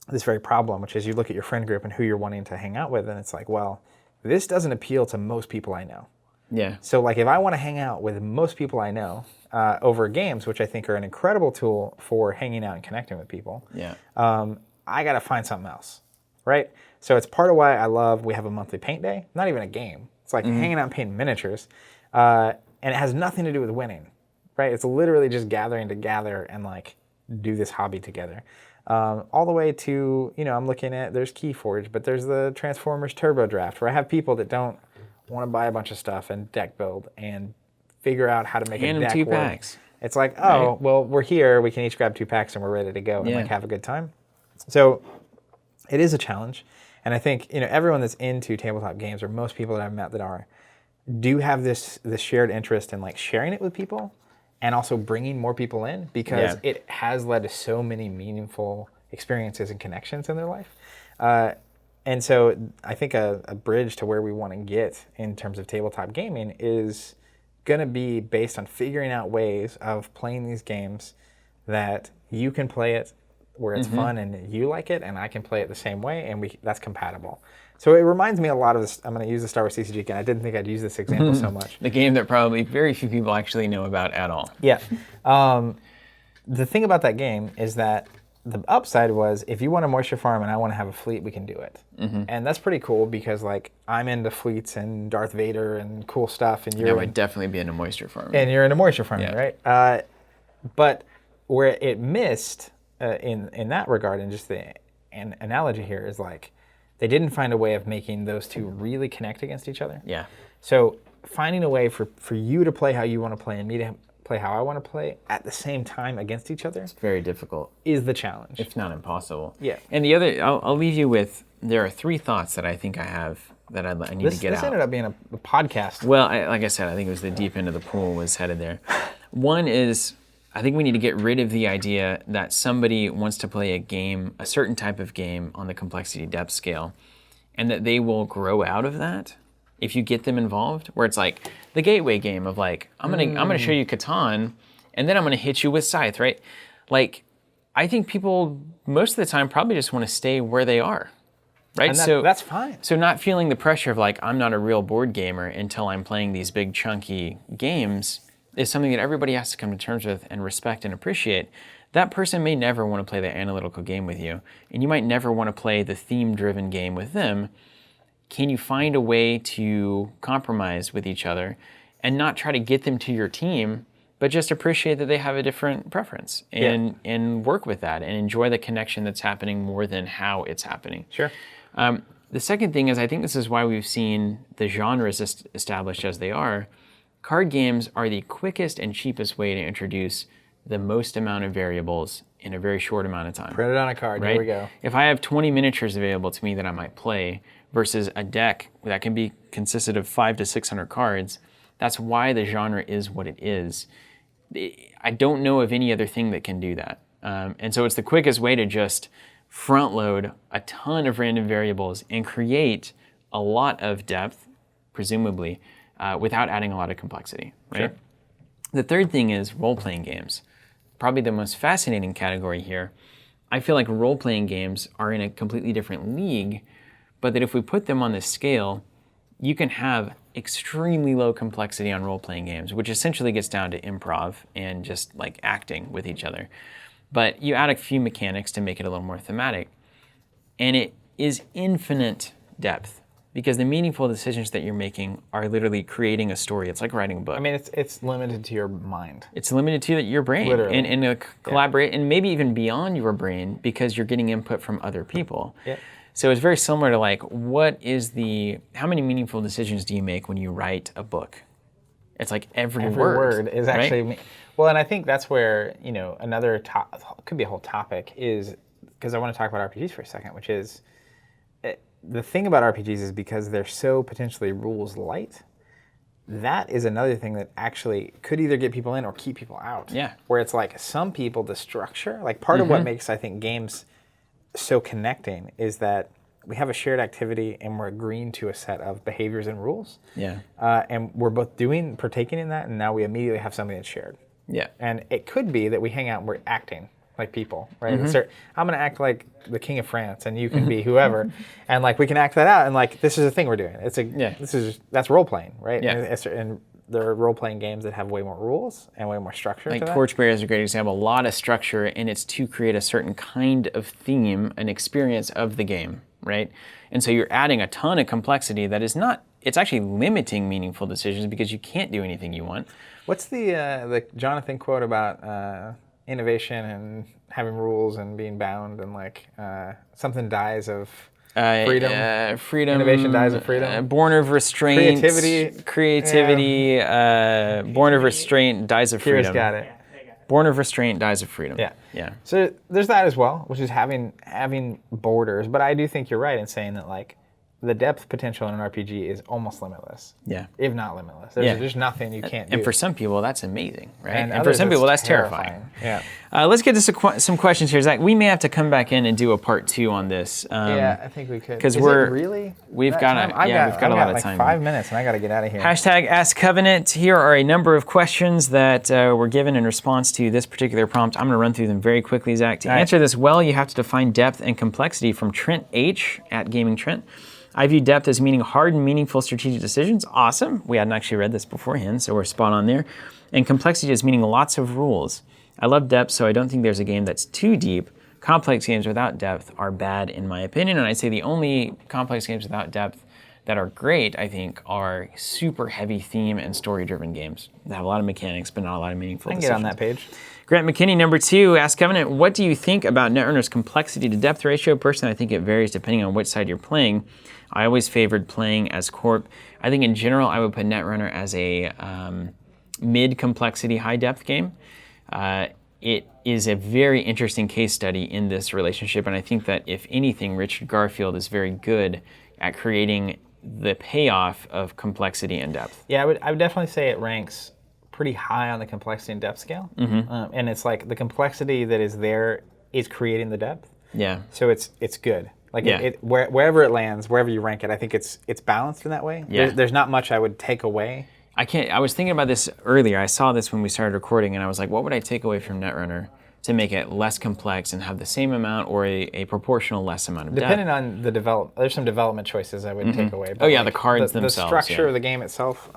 this very problem, which is you look at your friend group and who you're wanting to hang out with, and it's like, well, this doesn't appeal to most people I know. Yeah. So like if I want to hang out with most people I know over games, which I think are an incredible tool for hanging out and connecting with people, I got to find something else, right? So it's part of why we have a monthly paint day, not even a game. It's like hanging out and painting miniatures. And it has nothing to do with winning, right? It's literally just gathering to gather and like do this hobby together. All the way to, I'm looking at, there's Keyforge, but there's the Transformers Turbo Draft, where I have people that don't want to buy a bunch of stuff and deck build and figure out how to make a deck 2 work. packs. It's like, well, we're here, we can each grab 2 packs and we're ready to go and like have a good time. So it is a challenge. And I think, everyone that's into tabletop games, or most people that I've met that do have this shared interest in like sharing it with people and also bringing more people in, because it has led to so many meaningful experiences and connections in their life. And so I think a bridge to where we want to get in terms of tabletop gaming is going to be based on figuring out ways of playing these games that you can play it where it's fun and you like it, and I can play it the same way, and that's compatible. So it reminds me a lot of this. I'm going to use the Star Wars TCG again. I didn't think I'd use this example so much. The game that probably very few people actually know about at all. Yeah. The thing about that game is that the upside was if you want to moisture farm and I want to have a fleet, we can do it. And that's pretty cool because like I'm into fleets and Darth Vader and cool stuff, and I would definitely be into moisture farming. And you're into moisture farming, right? But where it missed in that regard, and just an analogy here is like they didn't find a way of making those two really connect against each other. Yeah. So finding a way for you to play how you want to play and me to play how I want to play at the same time against each other. It's very difficult. Is the challenge. If not impossible. Yeah. And the other, I'll leave you with, there are 3 thoughts that I think I have that I need to get out. This ended up being a podcast. Well, like I said, I think it was the deep end of the pool was headed there. One is, I think we need to get rid of the idea that somebody wants to play a game, a certain type of game on the complexity depth scale, and that they will grow out of that if you get them involved, where it's like the gateway game of like, I'm gonna show you Catan, and then I'm gonna hit you with Scythe, right? Like, I think people most of the time probably just want to stay where they are, right? And that's fine. So not feeling the pressure of like, I'm not a real board gamer until I'm playing these big chunky games is something that everybody has to come to terms with and respect and appreciate. That person may never want to play the analytical game with you, and you might never want to play the theme-driven game with them. Can you find a way to compromise with each other and not try to get them to your team, but just appreciate that they have a different preference and work with that and enjoy the connection that's happening more than how it's happening? Sure. The second thing is, I think this is why we've seen the genres established as they are. Card games are the quickest and cheapest way to introduce the most amount of variables in a very short amount of time. Print it on a card, right? Here we go. If I have 20 miniatures available to me that I might play versus a deck that can be consisted of 500 to 600 cards, that's why the genre is what it is. I don't know of any other thing that can do that. And so it's the quickest way to just front load a ton of random variables and create a lot of depth, presumably, without adding a lot of complexity, right? Sure. The third thing is role-playing games. Probably the most fascinating category here. I feel like role-playing games are in a completely different league, but that if we put them on this scale, you can have extremely low complexity on role-playing games, which essentially gets down to improv and just like acting with each other. But you add a few mechanics to make it a little more thematic, and it is infinite depth because the meaningful decisions that you're making are literally creating a story. It's like writing a book. I mean, it's limited to your mind. It's limited to your brain Literally. and collaborate, and maybe even beyond your brain because you're getting input from other people. Yeah. So it's very similar to like, how many meaningful decisions do you make when you write a book? It's like every word is right? actually, well, and I think that's where, another could be a whole topic is, because I want to talk about RPGs for a second, which is, the thing about RPGs is because they're so potentially rules light, that is another thing that actually could either get people in or keep people out. Yeah. Where it's like some people, the structure, like part of what makes, I think, games so connecting is that we have a shared activity and we're agreeing to a set of behaviors and rules. Yeah. And we're both partaking in that, and now we immediately have something that's shared. Yeah. And it could be that we hang out and we're acting like people, right? So I'm going to act like the King of France, and you can be whoever, and like we can act that out, and like this is a thing we're doing. That's role playing, right? Yeah. And there are role playing games that have way more rules and way more structure. Like to that. Torchbearer is a great example. A lot of structure, and it's to create a certain kind of theme, an experience of the game, right? And so you're adding a ton of complexity that is not. It's actually limiting meaningful decisions because you can't do anything you want. What's the Jonathan quote about innovation and having rules and being bound, and like something dies of freedom? Freedom. Innovation dies of freedom. Born of restraint. Creativity. Born of restraint dies of freedom. Kira's got it. Born of restraint dies of freedom. Yeah. Yeah. So there's that as well, which is having borders. But I do think you're right in saying that like the depth potential in an RPG is almost limitless. Yeah. If not limitless. There's nothing you can't do. And for some people, that's amazing, right? And for some people, that's terrifying. Yeah. Let's get to some questions here, Zach. We may have to come back in and do a part 2 on this. Yeah, I think we could. Because we've got a lot of time. 5 minutes, and I got to get out of here. Hashtag Ask Covenant. Here are a number of questions that were given in response to this particular prompt. I'm going to run through them very quickly, Zach. To answer this well, you have to define depth and complexity from Trent H. at Gaming Trent. I view depth as meaning hard and meaningful strategic decisions. Awesome. We hadn't actually read this beforehand, so we're spot on there. And complexity is meaning lots of rules. I love depth, so I don't think there's a game that's too deep. Complex games without depth are bad, in my opinion, and I'd say the only complex games without depth that are great, I think, are super heavy theme and story-driven games that have a lot of mechanics, but not a lot of meaningful decisions. I can get on that page. Grant McKinney, number 2, Ask Covenant, what do you think about Netrunner's complexity to depth ratio? Personally, I think it varies depending on which side you're playing. I always favored playing as Corp. I think in general, I would put Netrunner as a mid-complexity, high-depth game. It is a very interesting case study in this relationship, and I think that if anything, Richard Garfield is very good at creating the payoff of complexity and depth. Yeah, I would definitely say it ranks pretty high on the complexity and depth scale. And it's like the complexity that is there is creating the depth. Yeah. So it's good. Like wherever it lands, wherever you rank it, I think it's balanced in that way. Yeah. There's not much I would take away. I was thinking about this earlier. I saw this when we started recording, and I was like, what would I take away from Netrunner to make it less complex and have the same amount or a proportional less amount of depth? Depending on the there's some development choices I would take away. But the cards themselves. The structure of the game itself,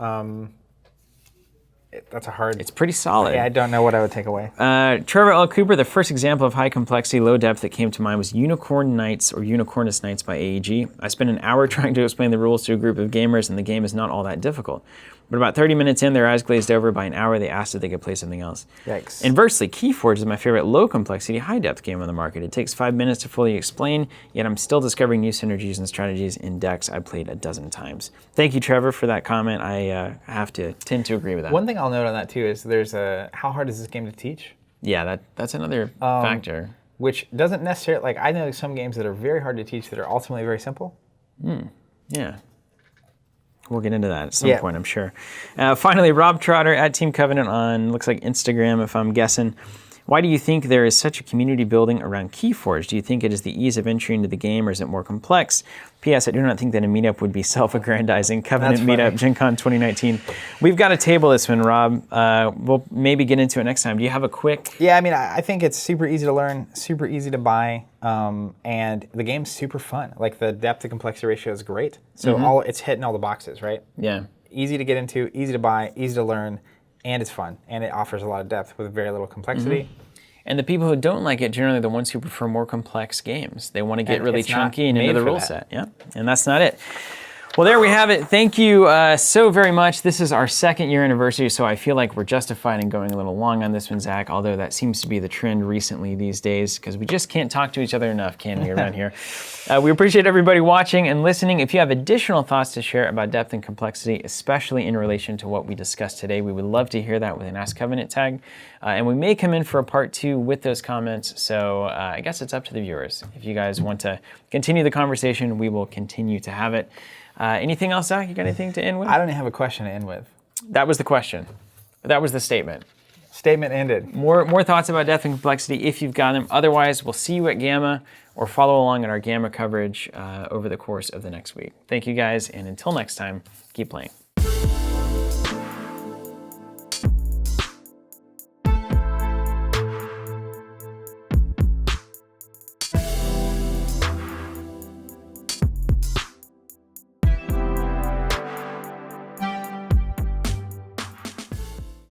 that's a hard... It's pretty solid. Yeah, I don't know what I would take away. Trevor L. Cooper, the first example of high complexity, low depth that came to mind was Unicorn Knights or Unicornus Knights by AEG. I spent an hour trying to explain the rules to a group of gamers, and the game is not all that difficult. But about 30 minutes in, their eyes glazed over. By an hour, they asked if they could play something else. Yikes. Inversely, Keyforge is my favorite low-complexity, high-depth game on the market. It takes 5 minutes to fully explain, yet I'm still discovering new synergies and strategies in decks I played a dozen times. Thank you, Trevor, for that comment. I have to tend to agree with that. One thing I'll note on that, too, is how hard is this game to teach? Yeah, that's another factor. Which doesn't necessarily... Like, I know some games that are very hard to teach that are ultimately very simple. Yeah. We'll get into that at some point, I'm sure. Finally, Rob Trotter at Team Covenant on, looks like Instagram, if I'm guessing. Why do you think there is such a community building around Keyforge? Do you think it is the ease of entry into the game, or is it more complex? P.S. I do not think that a meetup would be self-aggrandizing. Covenant Meetup, Gen Con 2019. We've got to table this one, Rob. We'll maybe get into it next time. Do you have a quick... Yeah, I mean, I think it's super easy to learn, super easy to buy, and the game's super fun. Like, the depth to complexity ratio is great. So it's hitting all the boxes, right? Yeah. Easy to get into, easy to buy, easy to learn, and it's fun. And it offers a lot of depth with very little complexity. And the people who don't like it generally are the ones who prefer more complex games. They want to get really chunky and into the rule set. Yeah, and that's not it. Well, there we have it. Thank you so very much. This is our 2nd year anniversary, so I feel like we're justified in going a little long on this one, Zach, although that seems to be the trend recently these days, because we just can't talk to each other enough, can we, around here? We appreciate everybody watching and listening. If you have additional thoughts to share about depth and complexity, especially in relation to what we discussed today, we would love to hear that with an Ask Covenant tag. And we may come in for a part 2 with those comments, so I guess it's up to the viewers. If you guys want to continue the conversation, we will continue to have it. Anything else, Zach? You got anything to end with? I don't have a question to end with. That was the question. That was the statement. Statement ended. More thoughts about depth and complexity if you've got them. Otherwise, we'll see you at Gamma or follow along in our Gamma coverage over the course of the next week. Thank you guys, and until next time, keep playing.